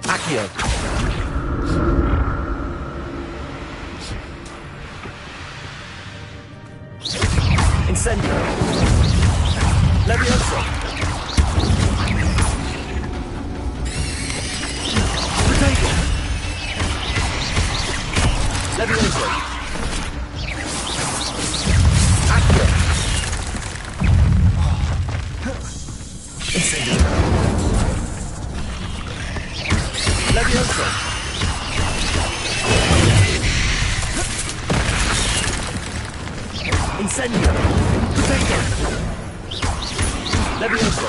Accio! Incendio! Levioso! Potato! Levioso! Accio! Incendio! Levioso! Incendio! Potato! Levioso!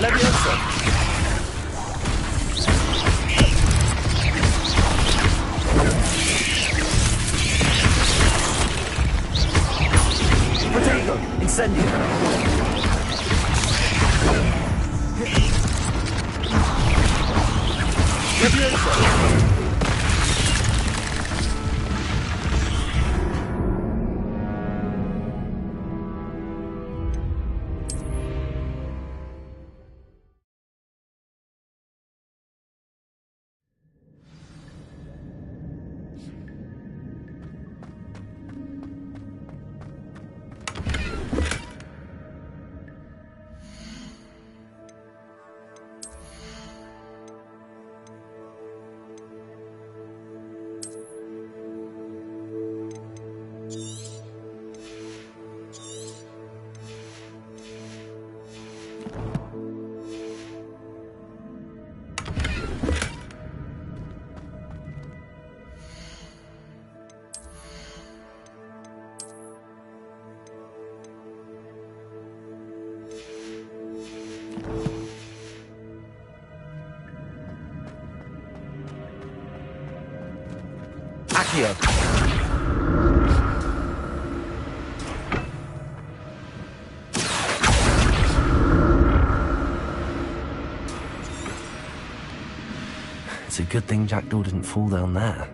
Levioso! Potato! Incendio! Levioso! Accio! It's a good thing Jackdaw didn't fall down there.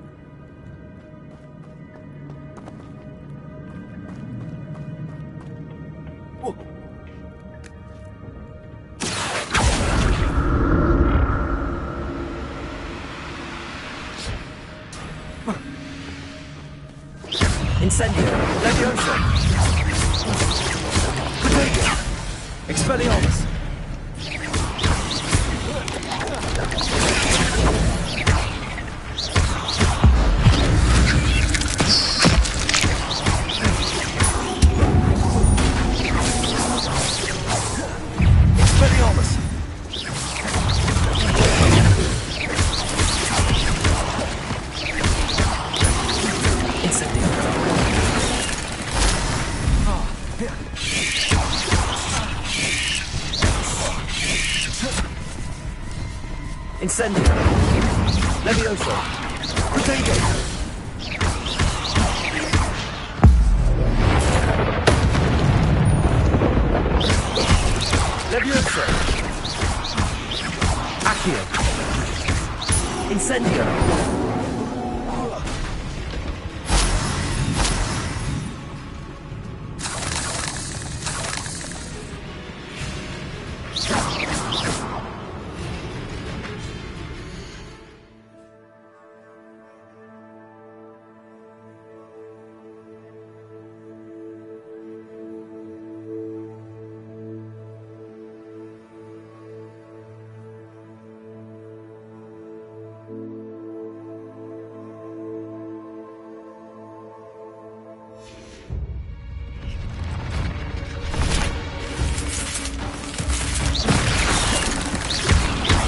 Incendio! Levioso! Potato! Expelliarmus! Expelliarmus! Incendio! Incendio! Levioso! Potato! Levioso! Accio! Incendio!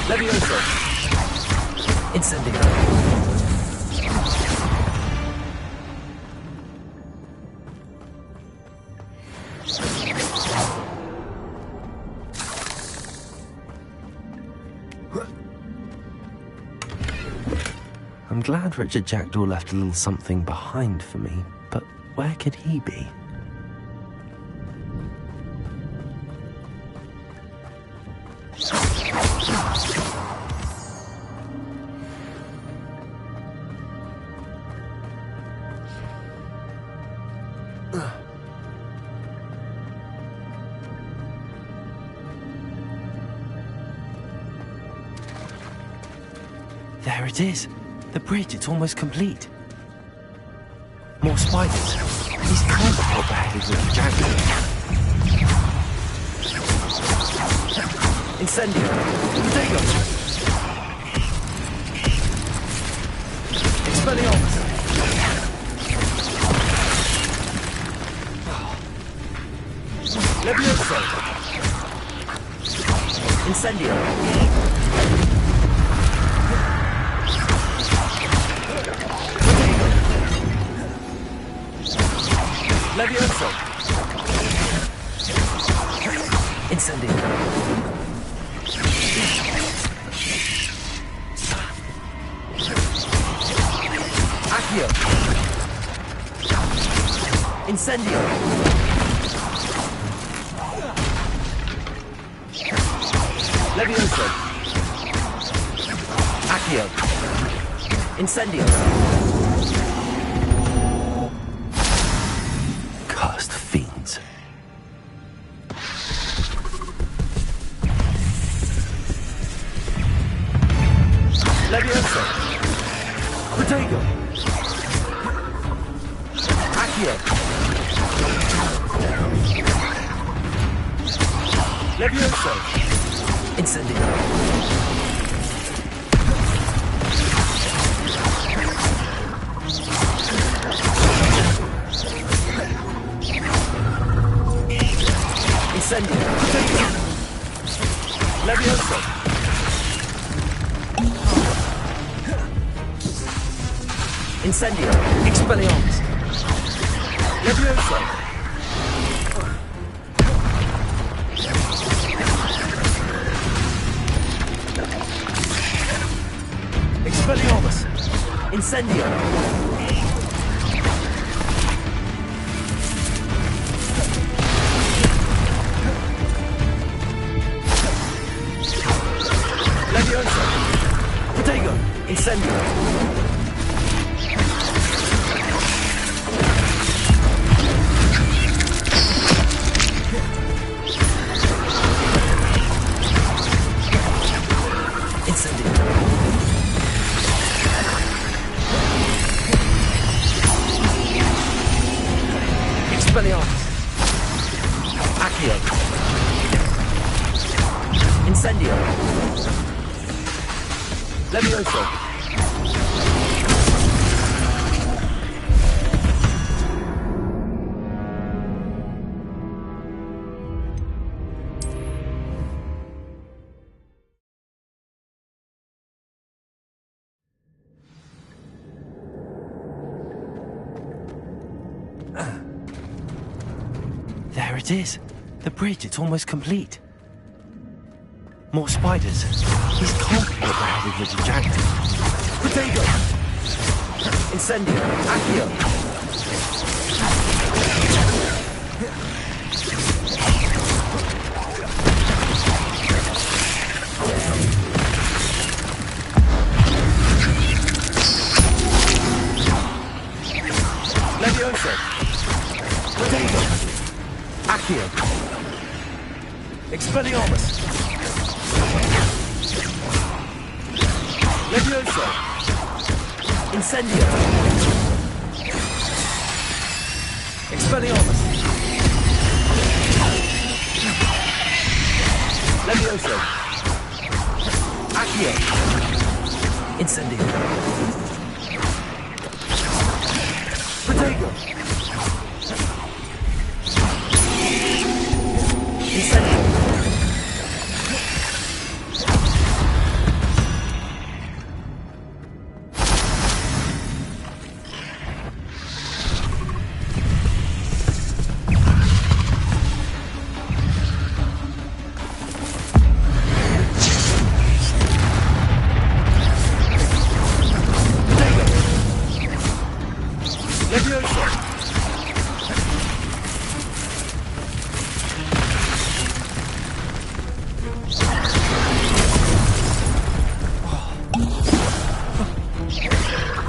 Levioso! Incendio! I'm glad Richard Jackdaw left a little something behind for me, but where could he be? There it is. The bridge, it's almost complete. More spiders. These can't be copper-headed little jaggers. Incendio! Potato! Expelliarmus! Levioso! Incendio! Levioso! Incendio! Accio! Incendio! Levioso! Accio! Incendio! Cursed fiends. Levioso! Protego! Accio! Levioso! Incendio! Incendio! Protego! Levioso! Incendio! Expelliarmus! Levioso! Expelliarmus! Incendio! Levioso! Protego! Incendio! Expelliarmus! Accio! Incendio! Levioso! There it is. The bridge, it's almost complete. More spiders. These can't be copper-headed little jaggers. Protego! Incendio! Accio! Levioso! Protego! Accio! Expelliarmus! Levioso! Incendio! Expelliarmus! Levioso! Accio! Incendio! Protego! Incendio!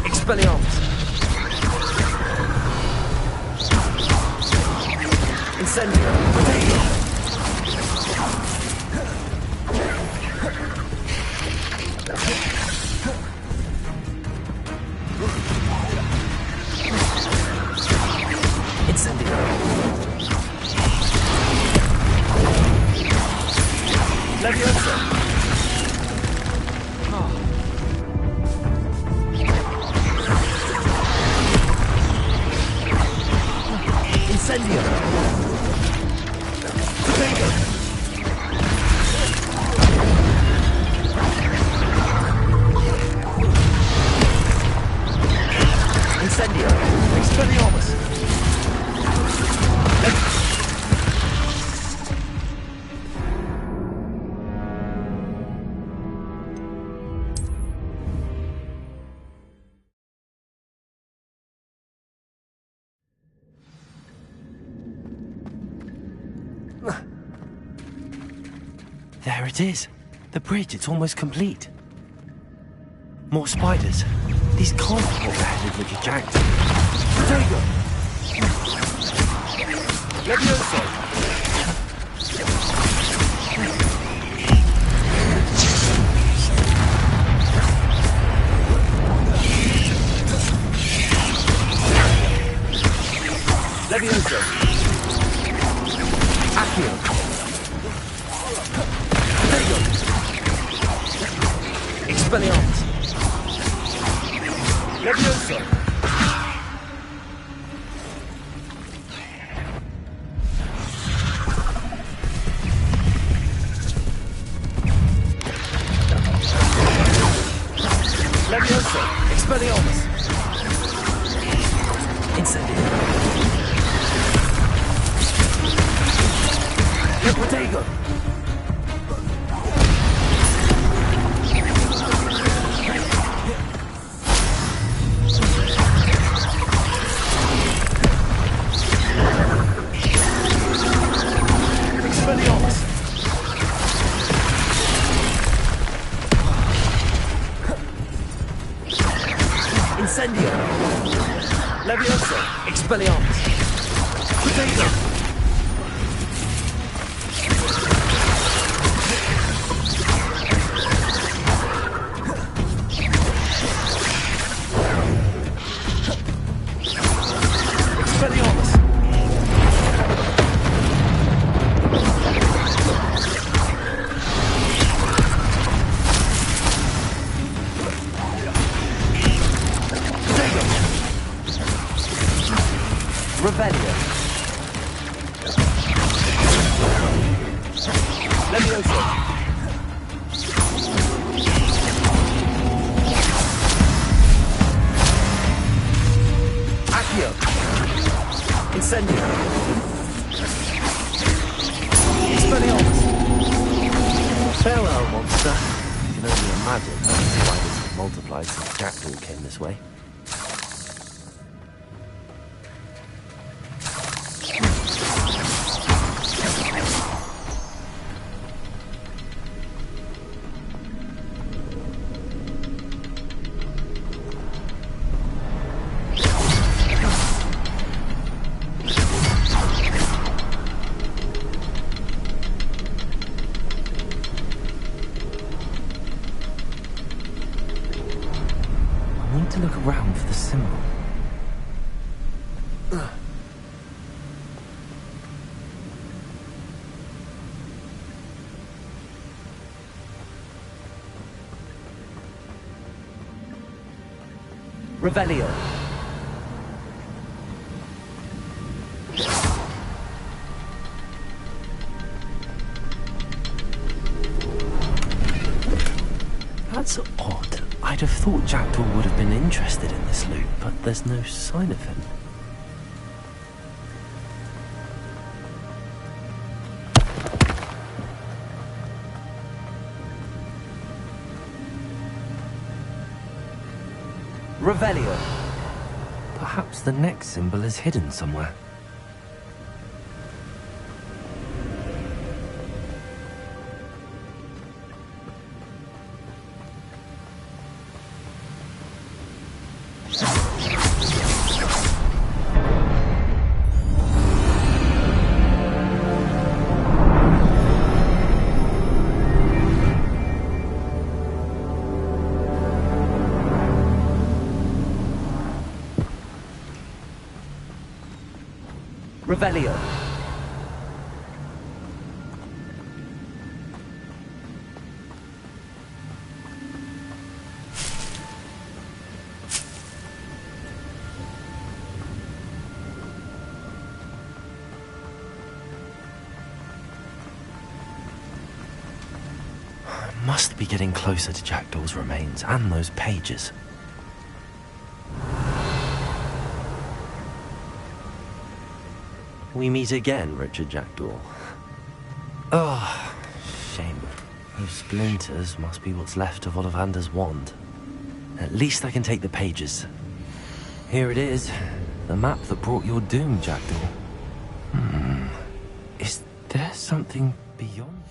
Expelliarmus! Incendio! Protego! There it is. The bridge, it's almost complete. More spiders. These can't be what the headed Richard Jackson. Protego! Levioso! Levioso! Accio! Protego! Expelliarmus! Levioso! Levioso! Expelliarmus! Incendio! Protego! Expelliarmus! Incendio! Levioso! Expelliarmus! Protego! Revelio. Levioso. Accio. Incendio. Expelliarmus. Farewell, monster. You can only imagine how spiders have multiplied since Jackdaw came this way. To look around for the symbol. Revelio. That's odd. I'd have thought Jackdaw would have been interested in this loot, but there's no sign of him. Revelio. Perhaps the next symbol is hidden somewhere. Revelio. I must be getting closer to Jackdaw's remains and those pages. We meet again, Richard Jackdaw. Oh, shame. Those splinters must be what's left of Ollivander's wand. At least I can take the pages. Here it is. The map that brought your doom, Jackdaw. Is there something beyond?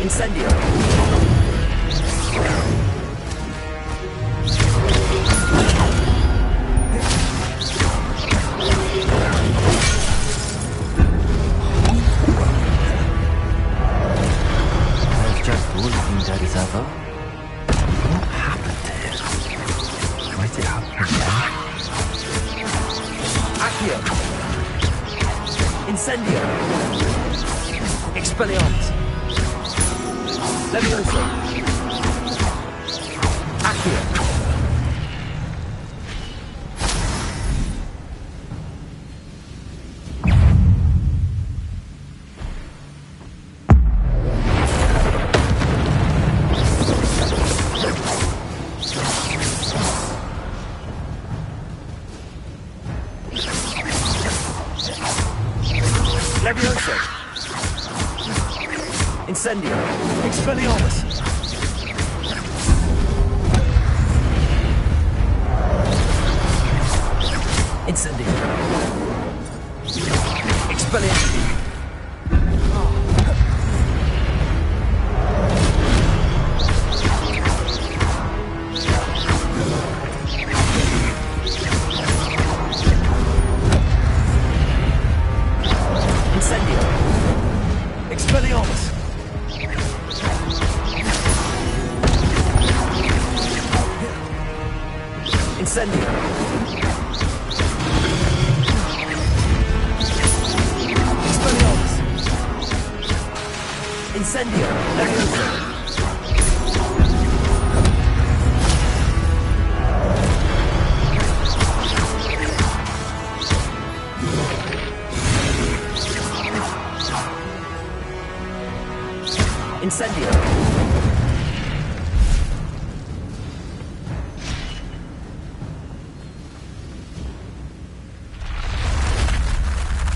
Incendio. There's just looking dead as ever. What happened here? Might it happen again? Accio! Incendio! Expelliarmus! Levioso! Accio! Levioso! Incendio! Expelliarmus! Incendio! Expelliarmus! Incendio! Expelliarmus! Incendio! Expelliarmus! Incendio! Levioso! Incendio!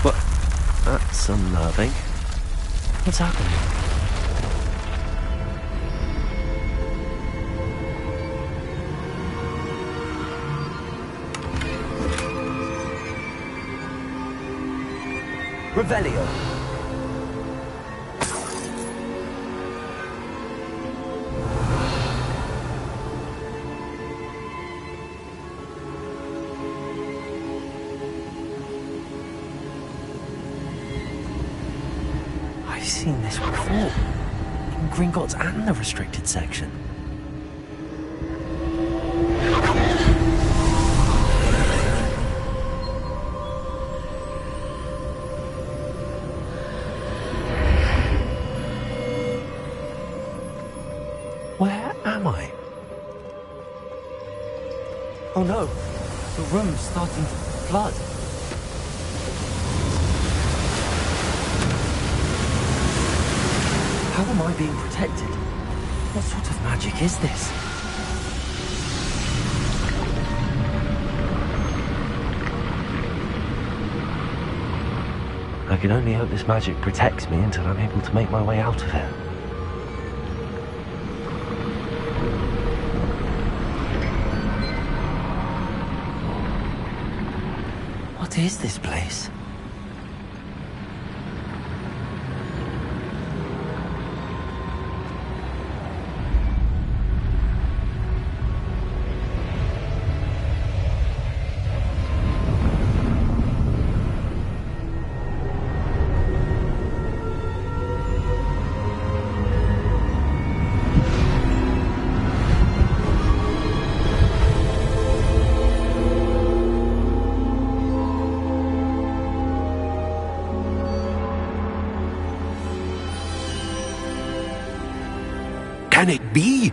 What? That's unnerving. What's happening? Revelio! I've seen this before. In Gringotts and the restricted section. Where am I? Oh no, the room's starting to flood. How am I being protected? What sort of magic is this? I can only hope this magic protects me until I'm able to make my way out of here. What is this place? Can it be?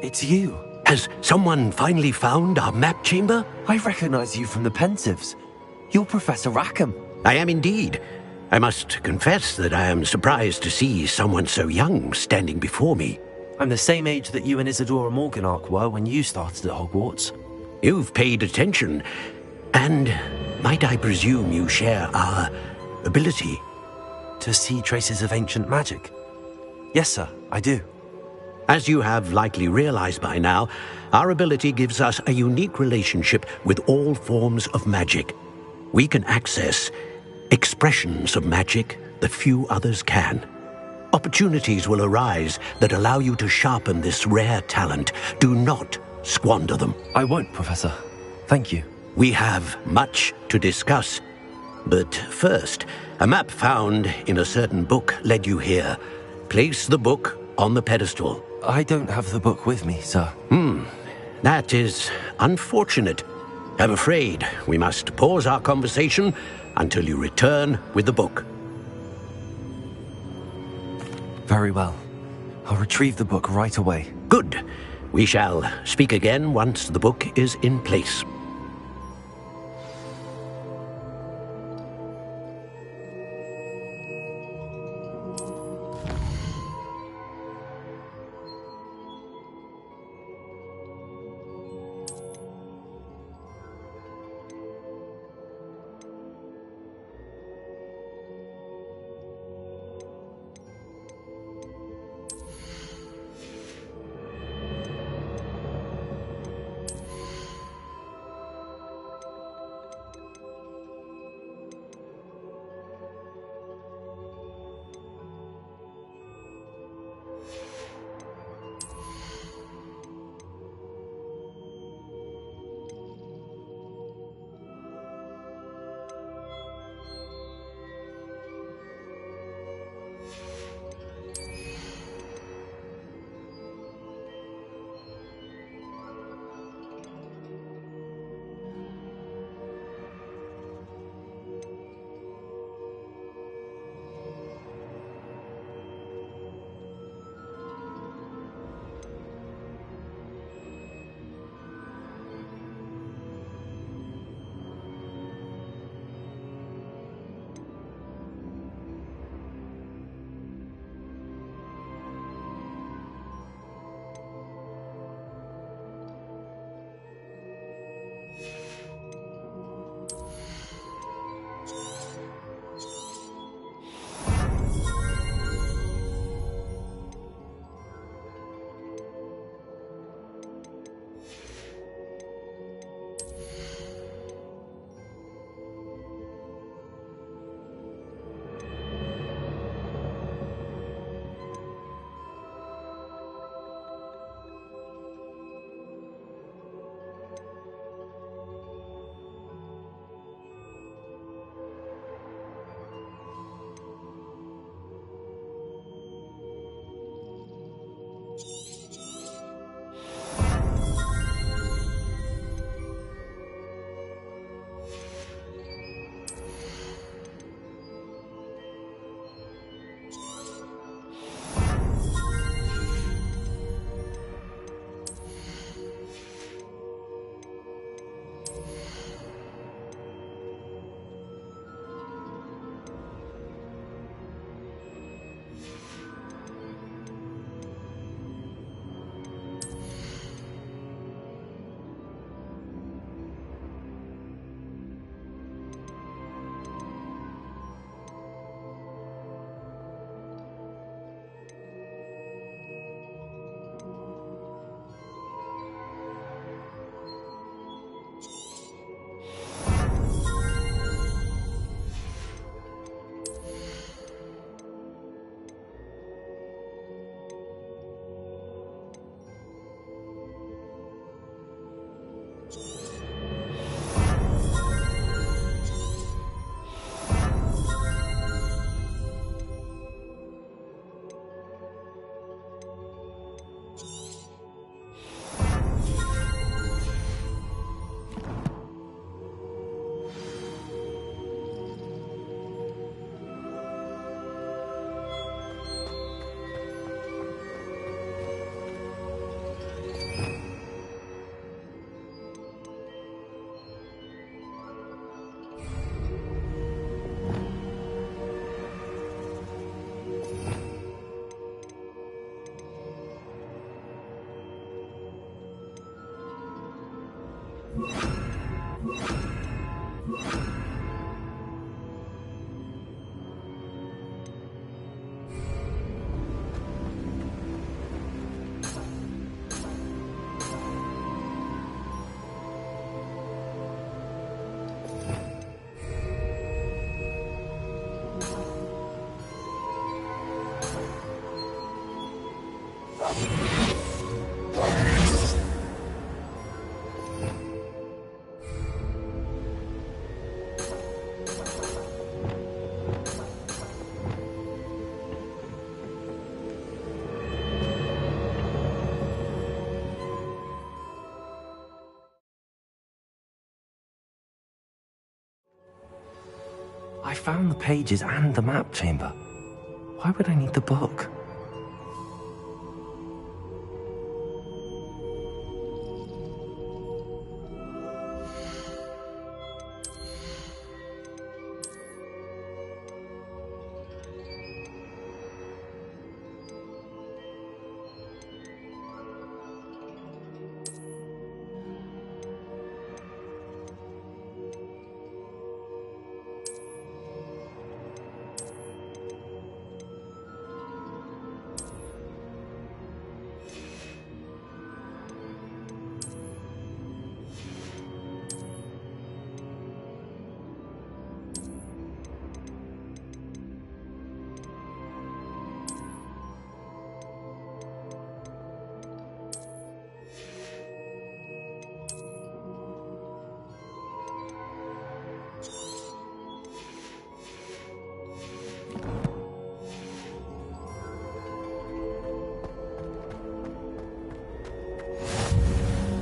It's you. Has someone finally found our map chamber? I recognize you from the Pensieves. You're Professor Rackham. I am indeed. I must confess that I am surprised to see someone so young standing before me. I'm the same age that you and Isadora Morganark were when you started at Hogwarts. You've paid attention, and might I presume you share our ability? To see traces of ancient magic? Yes, sir, I do. As you have likely realized by now, our ability gives us a unique relationship with all forms of magic. We can access expressions of magic that few others can. Opportunities will arise that allow you to sharpen this rare talent. Do not squander them. I won't, Professor. Thank you. We have much to discuss. But first, a map found in a certain book led you here. Place the book on the pedestal. I don't have the book with me, sir. That is unfortunate. I'm afraid we must pause our conversation until you return with the book. Very well. I'll retrieve the book right away. Good. We shall speak again once the book is in place. I found the pages and the map chamber. Why would I need the book?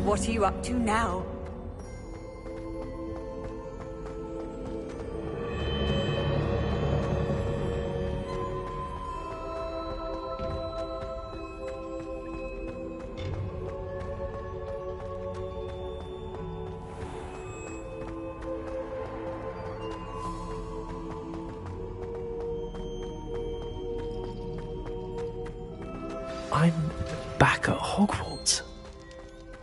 What are you up to now? I'm back at Hogwarts.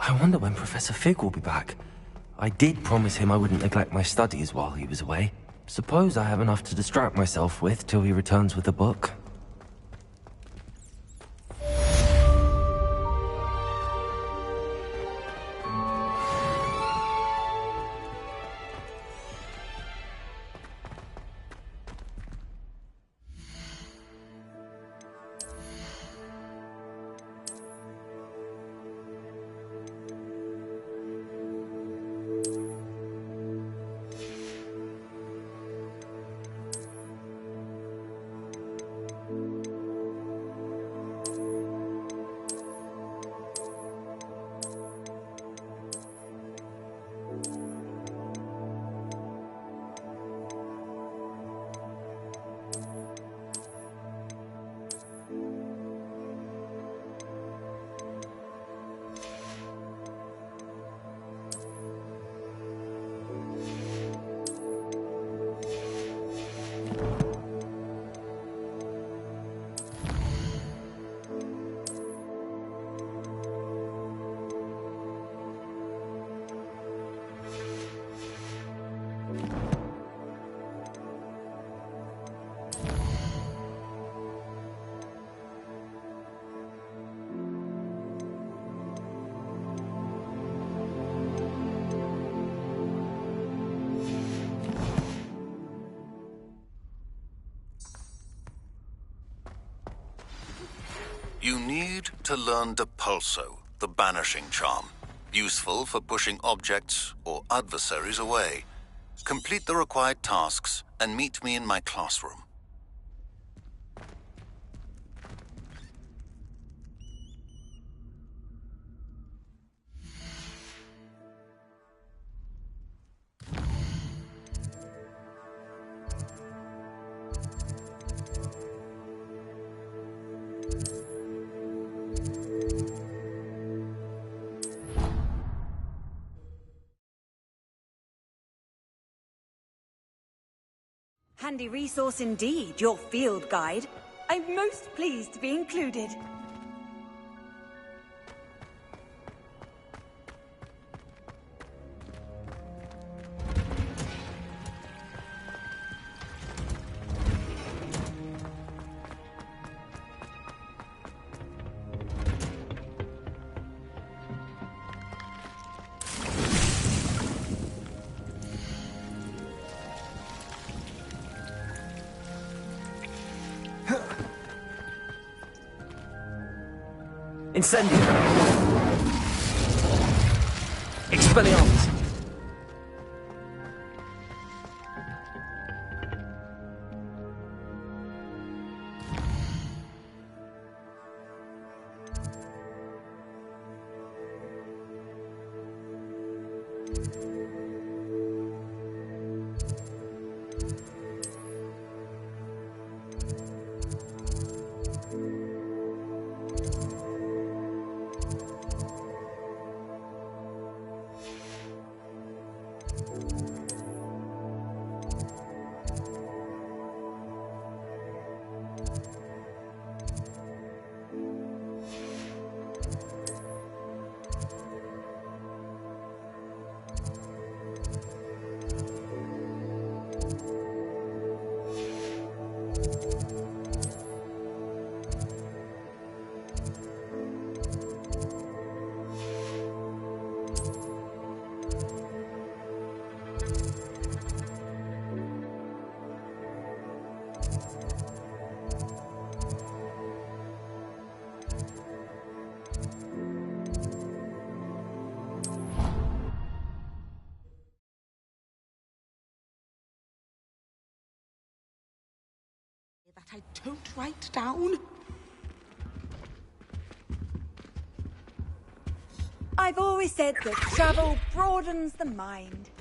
I wonder when Professor Fig will be back. I did promise him I wouldn't neglect my studies while he was away. Suppose I have enough to distract myself with till he returns with the book. You need to learn Depulso, the banishing charm. Useful for pushing objects or adversaries away. Complete the required tasks and meet me in my classroom. Handy resource indeed, your field guide. I'm most pleased to be included. Incendio! Expelliarmus! That I don't write down. I've always said that travel broadens the mind.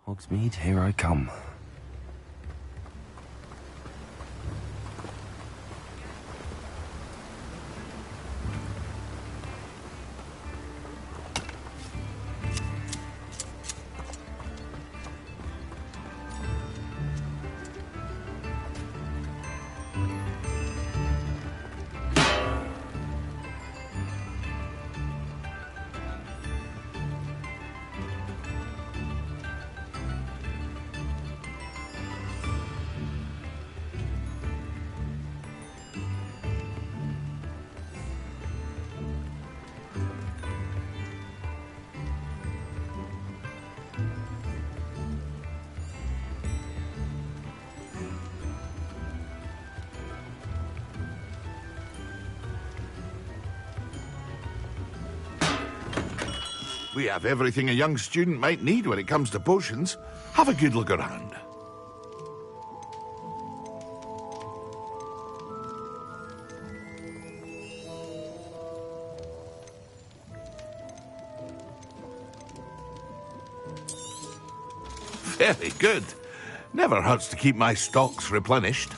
Hogsmeade, here I come. We have everything a young student might need when it comes to potions. Have a good look around. Very good. Never hurts to keep my stocks replenished.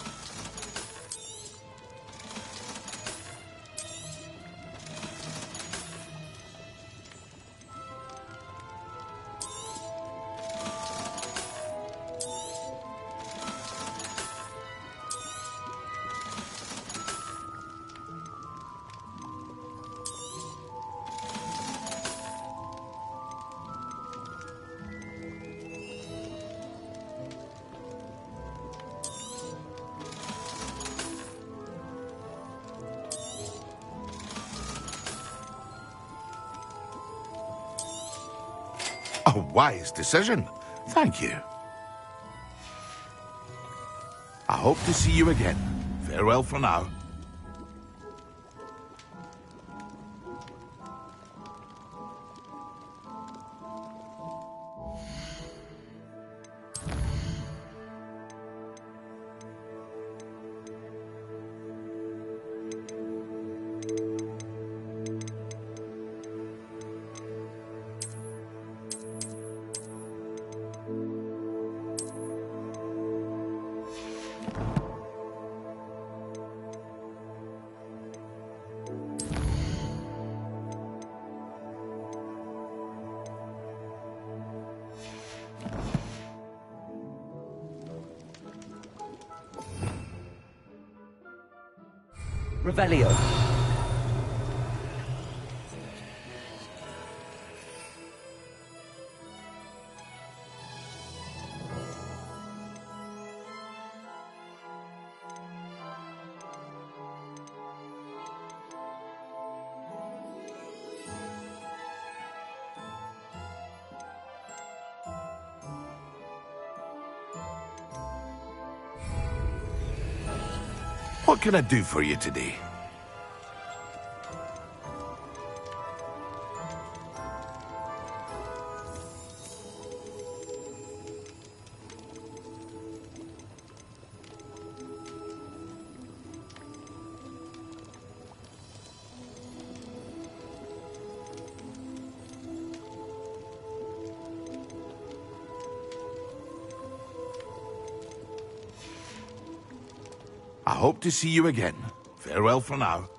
A wise decision. Thank you. I hope to see you again. Farewell for now. Revelio. What can I do for you today? I hope to see you again. Farewell for now.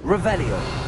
Revelio.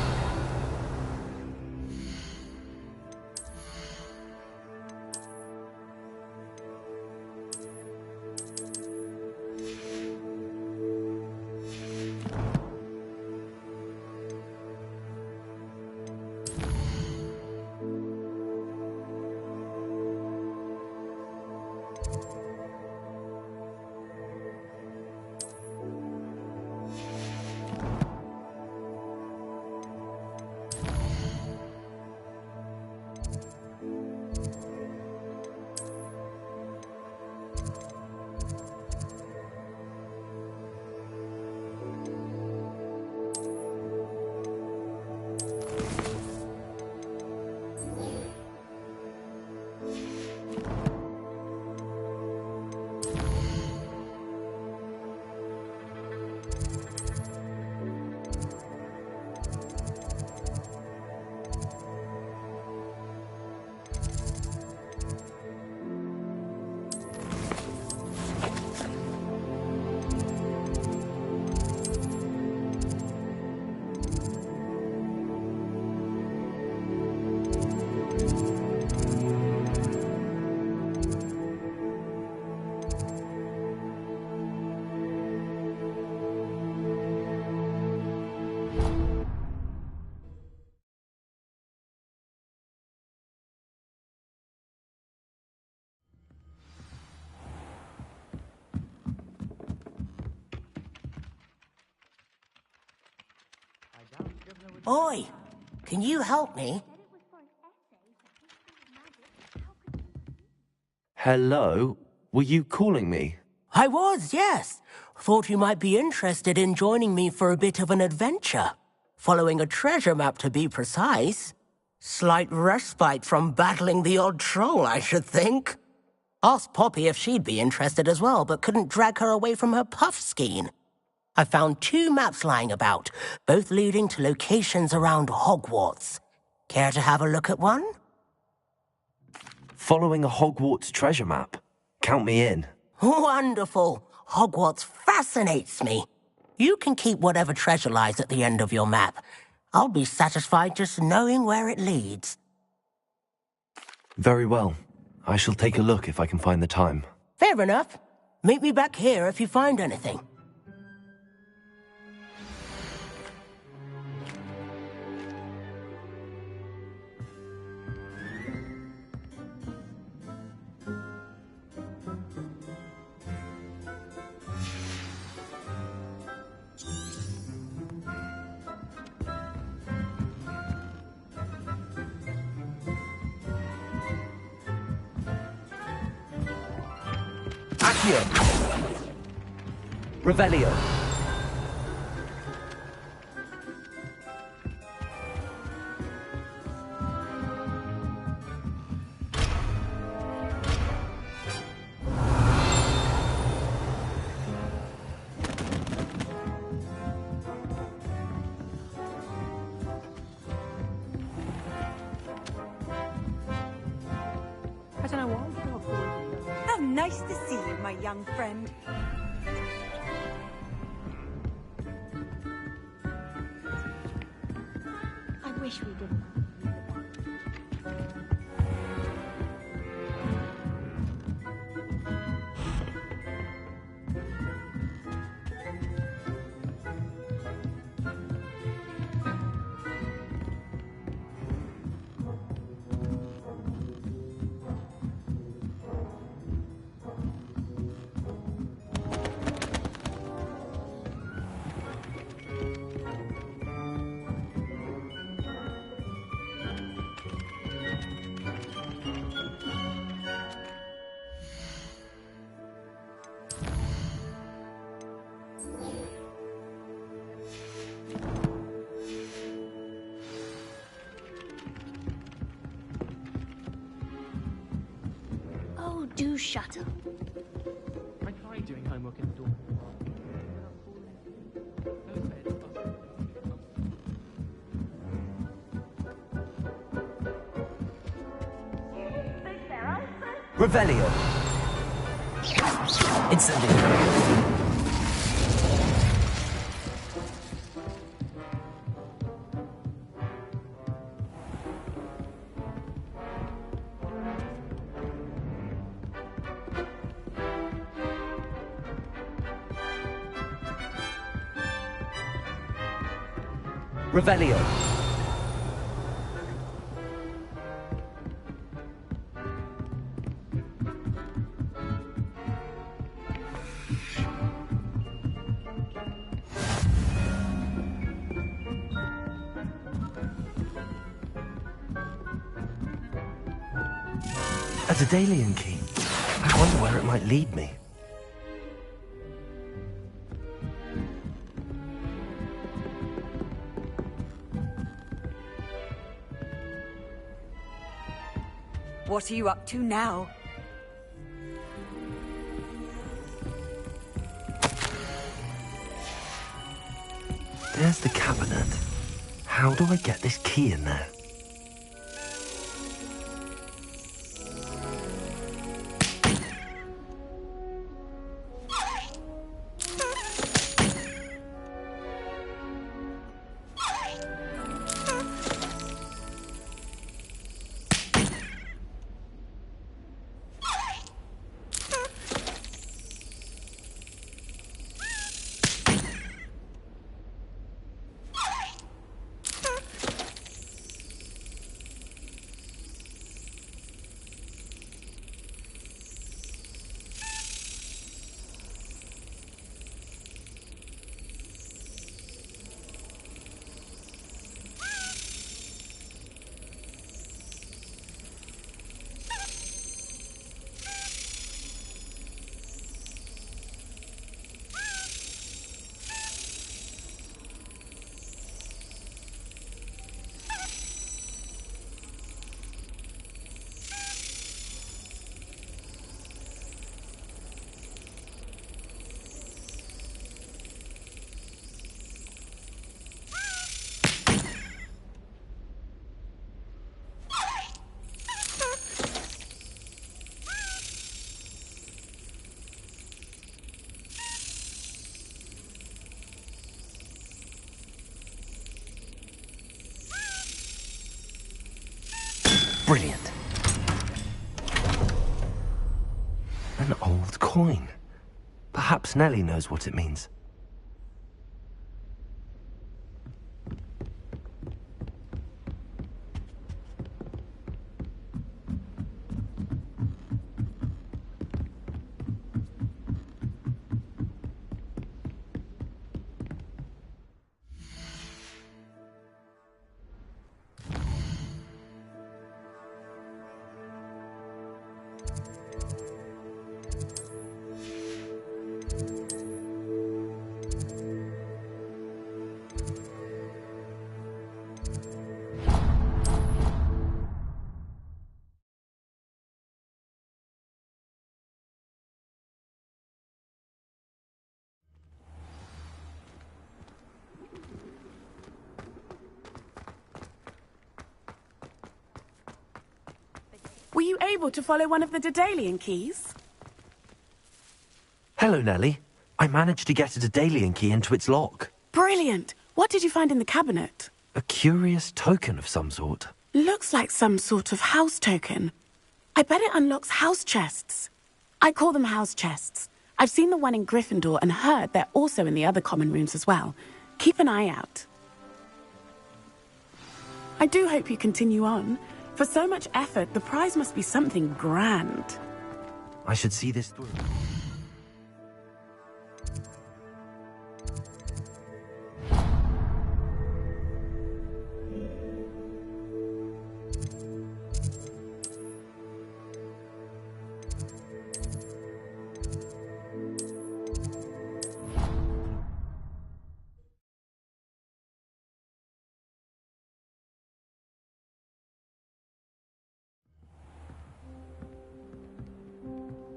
Oi, can you help me? Hello? Were you calling me? I was, yes. Thought you might be interested in joining me for a bit of an adventure. Following a treasure map, to be precise. Slight respite from battling the odd troll, I should think. Asked Poppy if she'd be interested as well, but couldn't drag her away from her puff skein. I found 2 maps lying about, both leading to locations around Hogwarts. Care to have a look at one? Following a Hogwarts treasure map. Count me in. Wonderful. Hogwarts fascinates me. You can keep whatever treasure lies at the end of your map. I'll be satisfied just knowing where it leads. Very well. I shall take a look if I can find the time. Fair enough. Meet me back here if you find anything. Accio. Revelio. I don't know why. How nice to see you, my young friend. I wish we didn't. Oh, do shut up. I tried doing homework in the dorm. Revelio. Incendio. Revelio. A Daedalian key. I wonder where it might lead me. What are you up to now? There's the cabinet. How do I get this key in there? Brilliant. An old coin. Perhaps Nellie knows what it means. you able to follow one of the Daedalian keys? Hello, Nellie. I managed to get a Daedalian key into its lock. Brilliant! What did you find in the cabinet? A curious token of some sort. Looks like some sort of house token. I bet it unlocks house chests. I call them house chests. I've seen the one in Gryffindor and heard they're also in the other common rooms as well. Keep an eye out. I do hope you continue on. For so much effort, the prize must be something grand. I should see this through.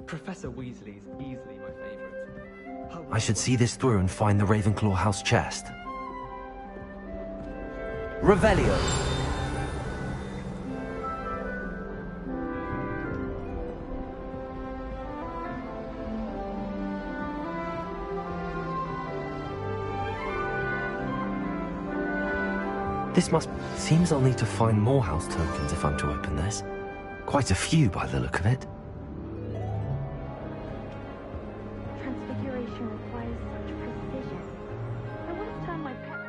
Professor Weasley's easily my favourite. I should see this through and find the Ravenclaw house chest. Revelio. This must... Seems I'll need to find more house tokens if I'm to open this. Quite a few by the look of it. Transfiguration requires such precision. I would have turned my pet.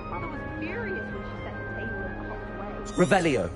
Mother was furious when she set the table and hopped away. Revelio.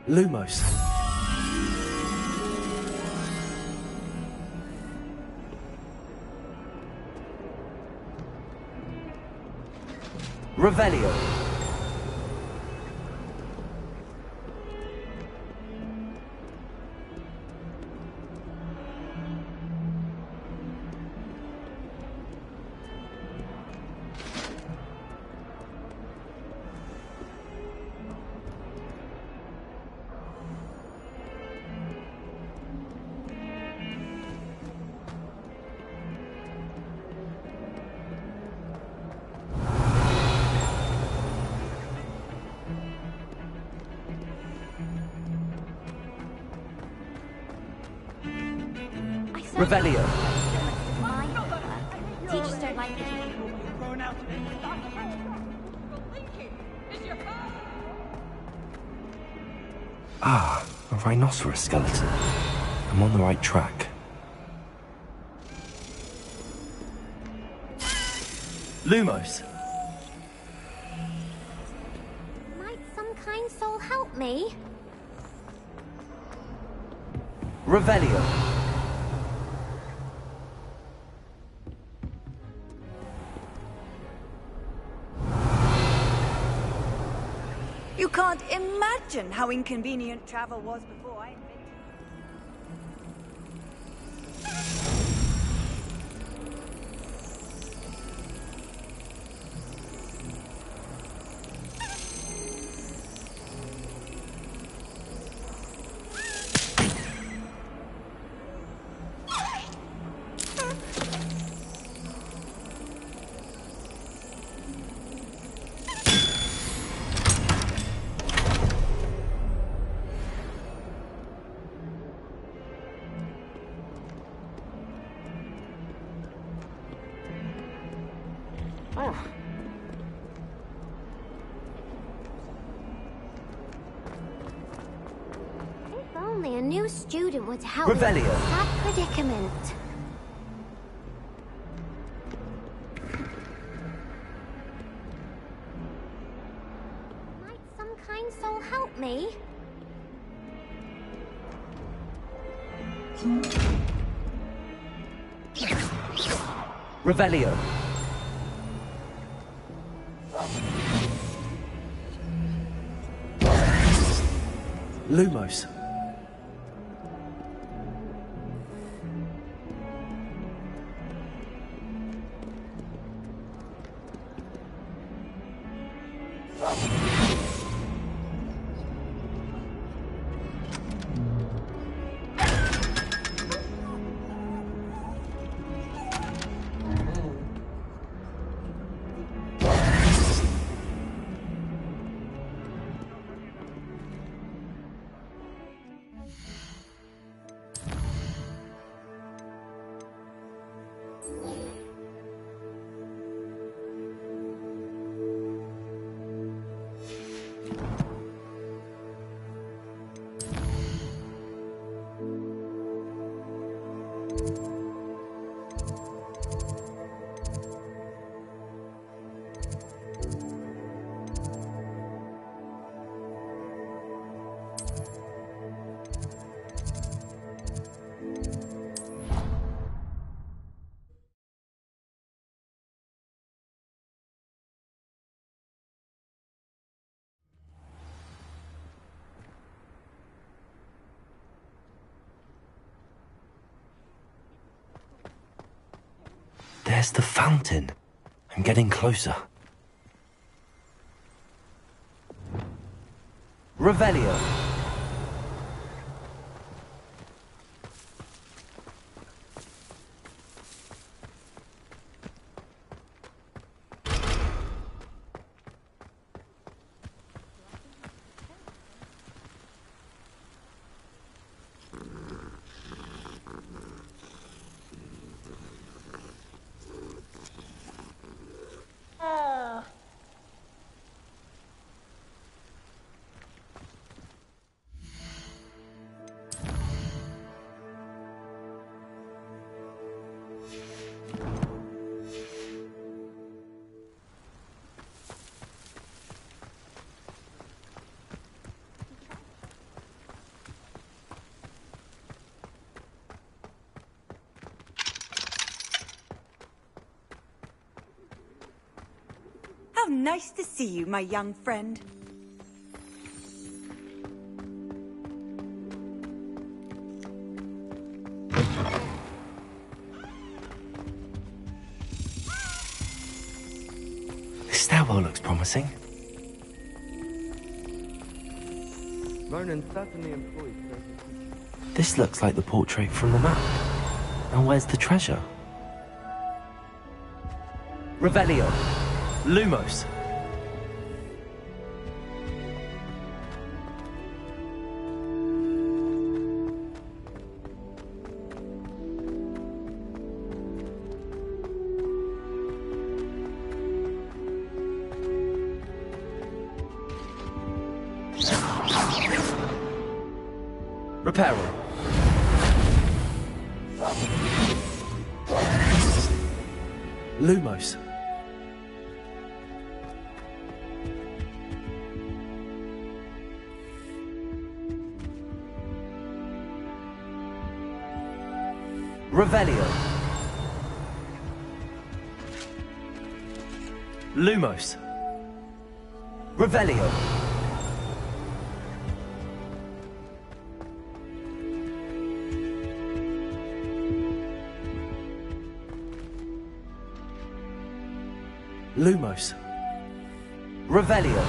Lumos. Revelio. Revelio. Teachers don't like it. Ah, a rhinoceros skeleton. I'm on the right track. Lumos. Might some kind soul help me? Revelio. You can't imagine how inconvenient travel was before I invented If only a new student were to help me Revelio. with this sad predicament. Might some kind soul help me? Revelio. Lumos. There's the fountain. I'm getting closer. Revelio. How nice to see you, my young friend. This stairwell looks promising. Ronan certainly employed. This looks like the portrait from the map. And where's the treasure? Revelio. Lumos. Reparo. Lumos. Revelio. Lumos. Revelio. Lumos. Revelio.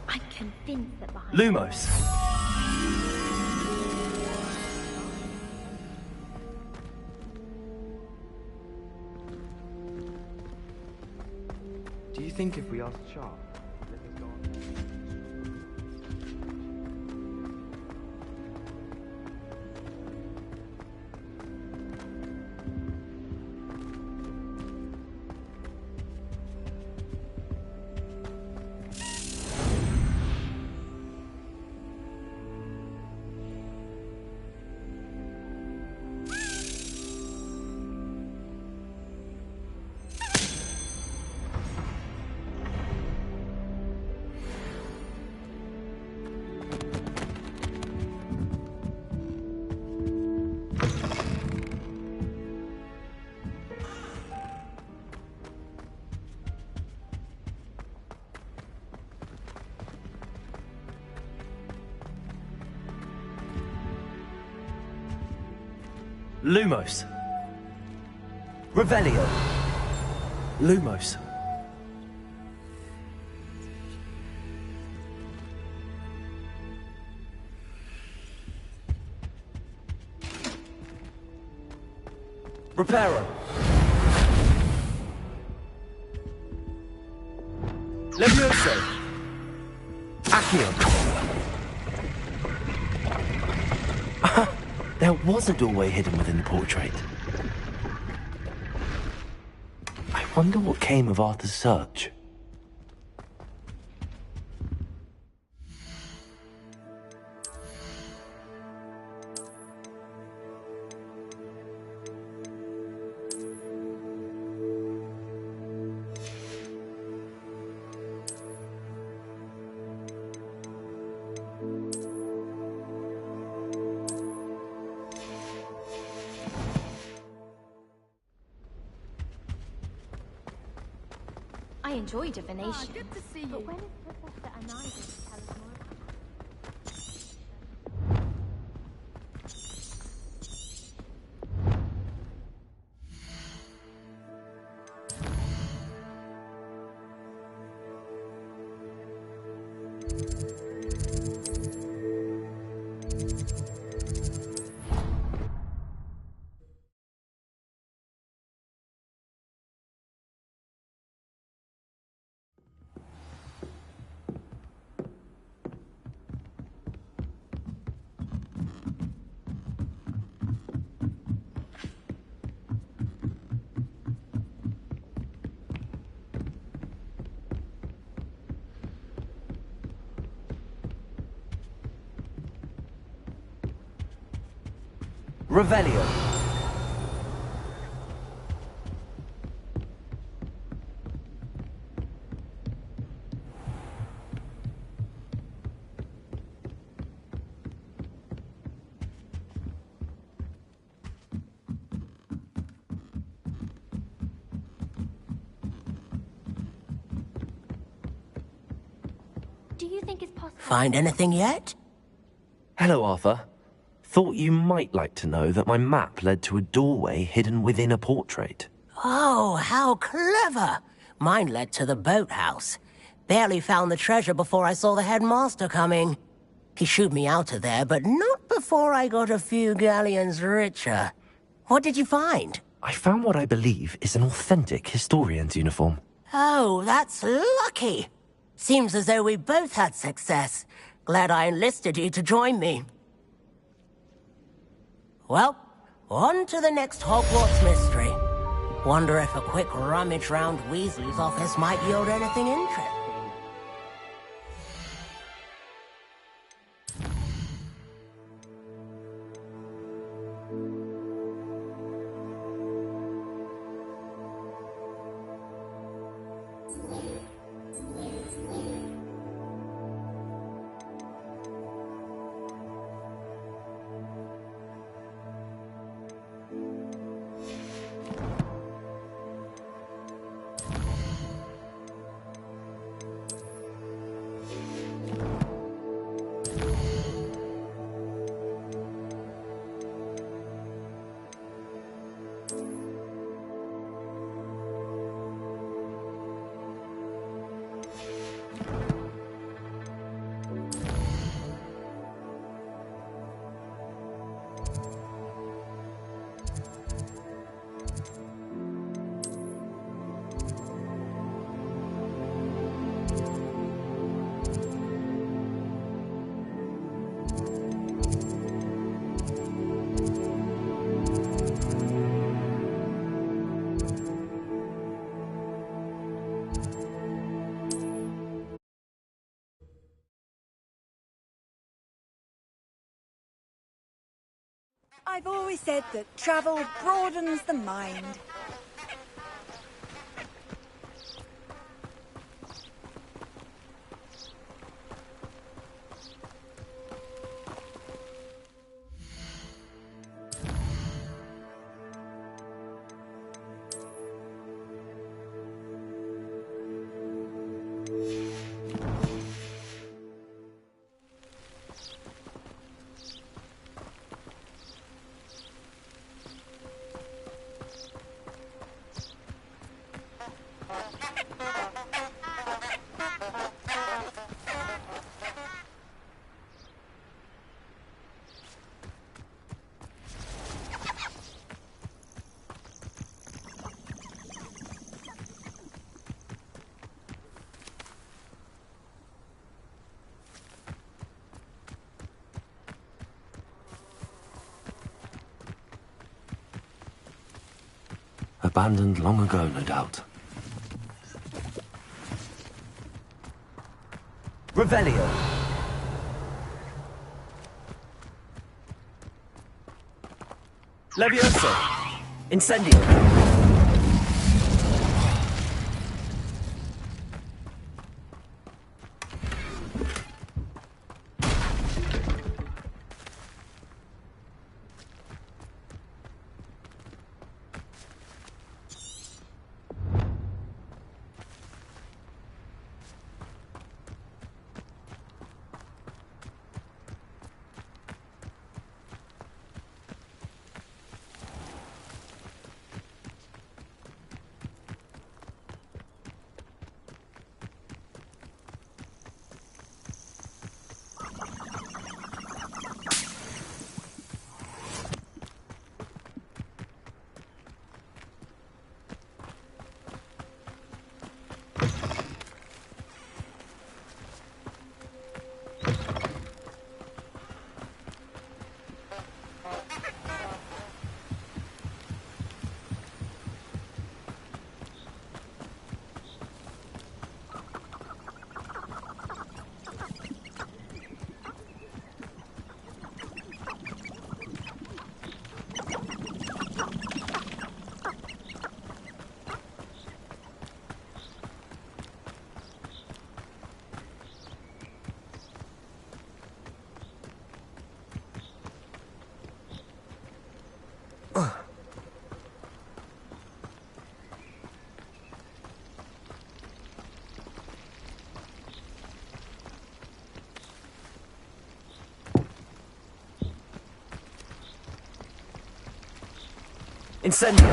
I'm convinced that behind Lumos. Do you think if we asked Sharp, let us go on? Lumos. Revelio. Lumos. Reparo. Levioso. Accio. There was a doorway hidden within the portrait. I wonder what came of Arthur's search. I enjoy divination. Good to see you. But when is Professor Anida to tell us more about Revelio. Do you think it's possible? Find anything yet? Hello, Arthur. Thought you might like to know that my map led to a doorway hidden within a portrait. Oh, how clever! Mine led to the boathouse. Barely found the treasure before I saw the headmaster coming. He shooed me out of there, but not before I got a few galleons richer. What did you find? I found what I believe is an authentic historian's uniform. Oh, that's lucky. Seems as though we both had success. Glad I enlisted you to join me. Well, on to the next Hogwarts mystery. Wonder if a quick rummage round Weasley's office might yield anything interesting. I've always said that travel broadens the mind. Abandoned long ago, no doubt. Revelio. Levioso. Incendio. Incendio.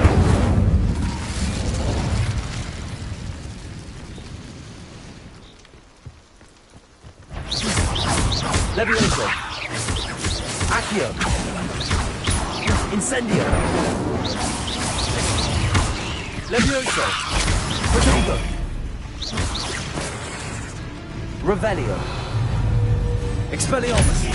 Levioso. Accio. Incendio. Levioso. Protego. Revelio. Expelliarmus.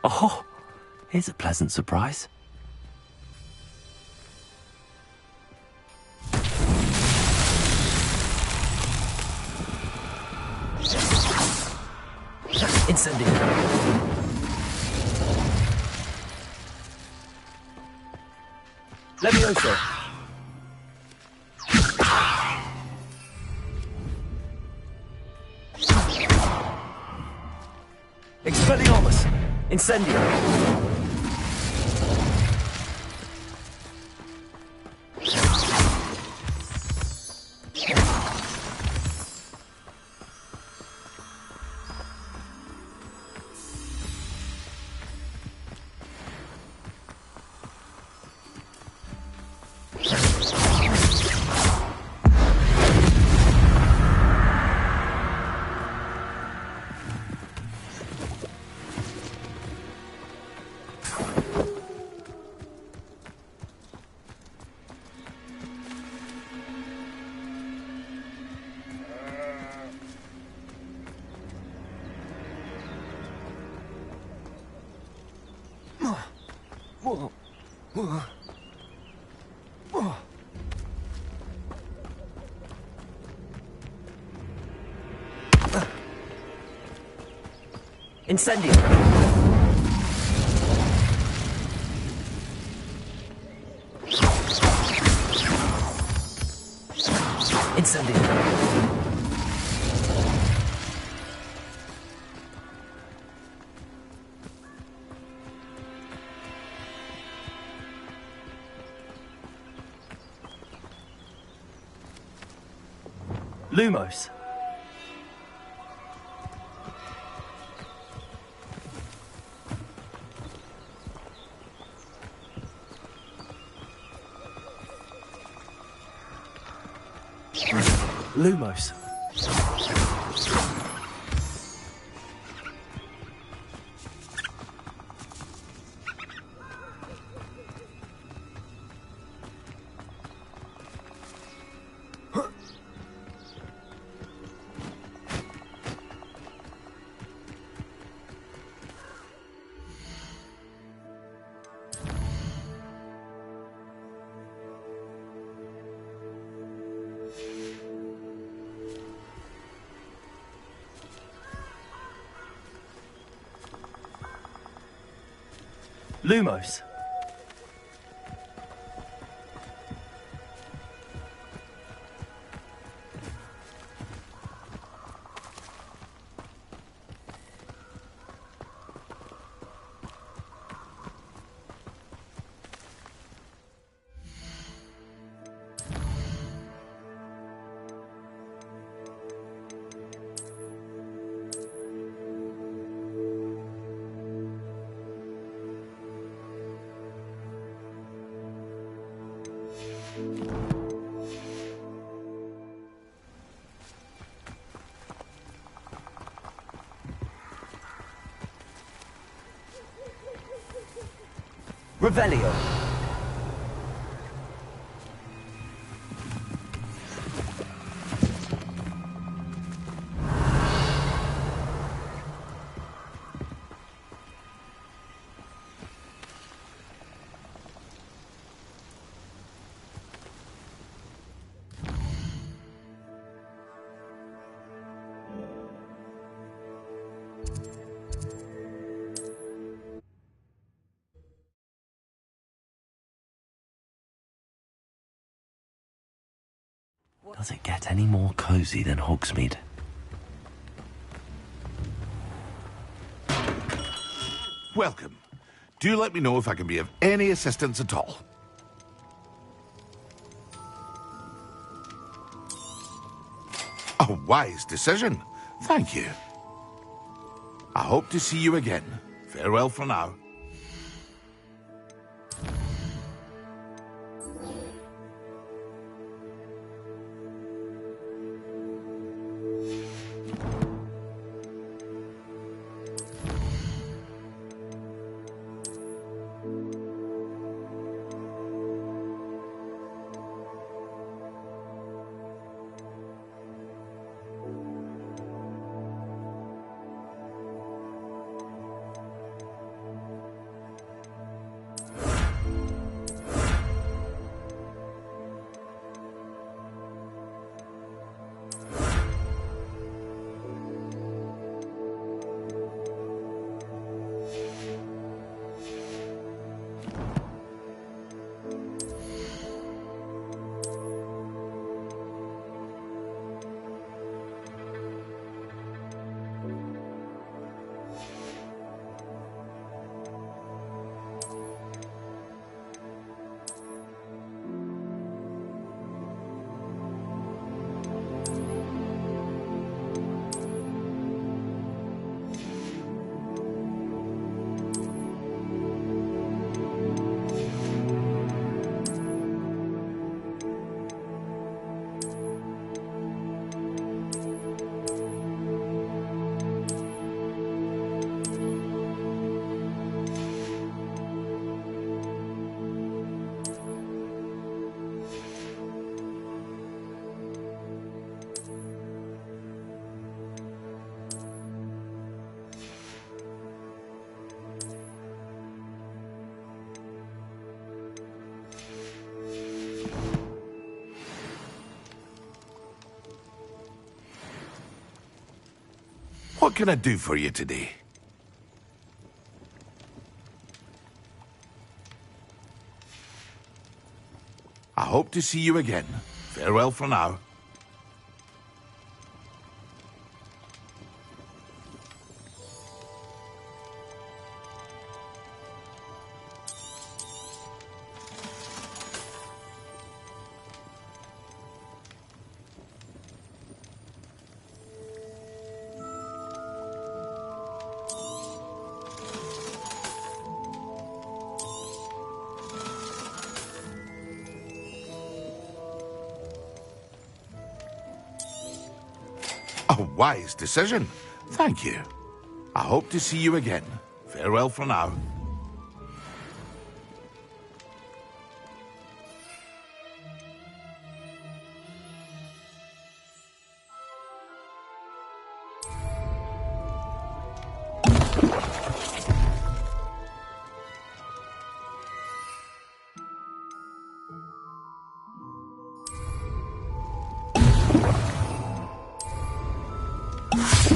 Oh, here's a pleasant surprise. Incendio. Levioso! Expelliarmus! Incendio! Incendio! Incendio! Lumos! Lumos. Lumos. Revelio. Does it get any more cozy than Hogsmeade? Welcome. Do let me know if I can be of any assistance at all. A wise decision. Thank you. I hope to see you again. Farewell for now. What can I do for you today? I hope to see you again. Farewell for now. A wise decision. Thank you. I hope to see you again. Farewell for now.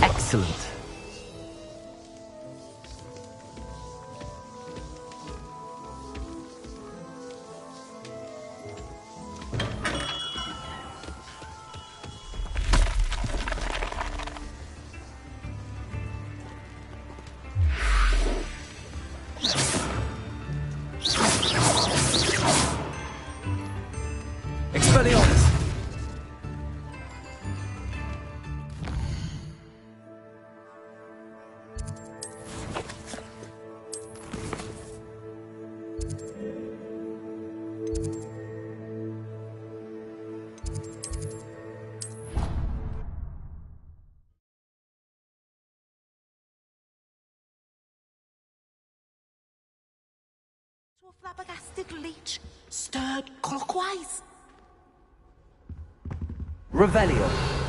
Excellent. Expelliarmus! A flabbergasted leech stirred clockwise. Revelio.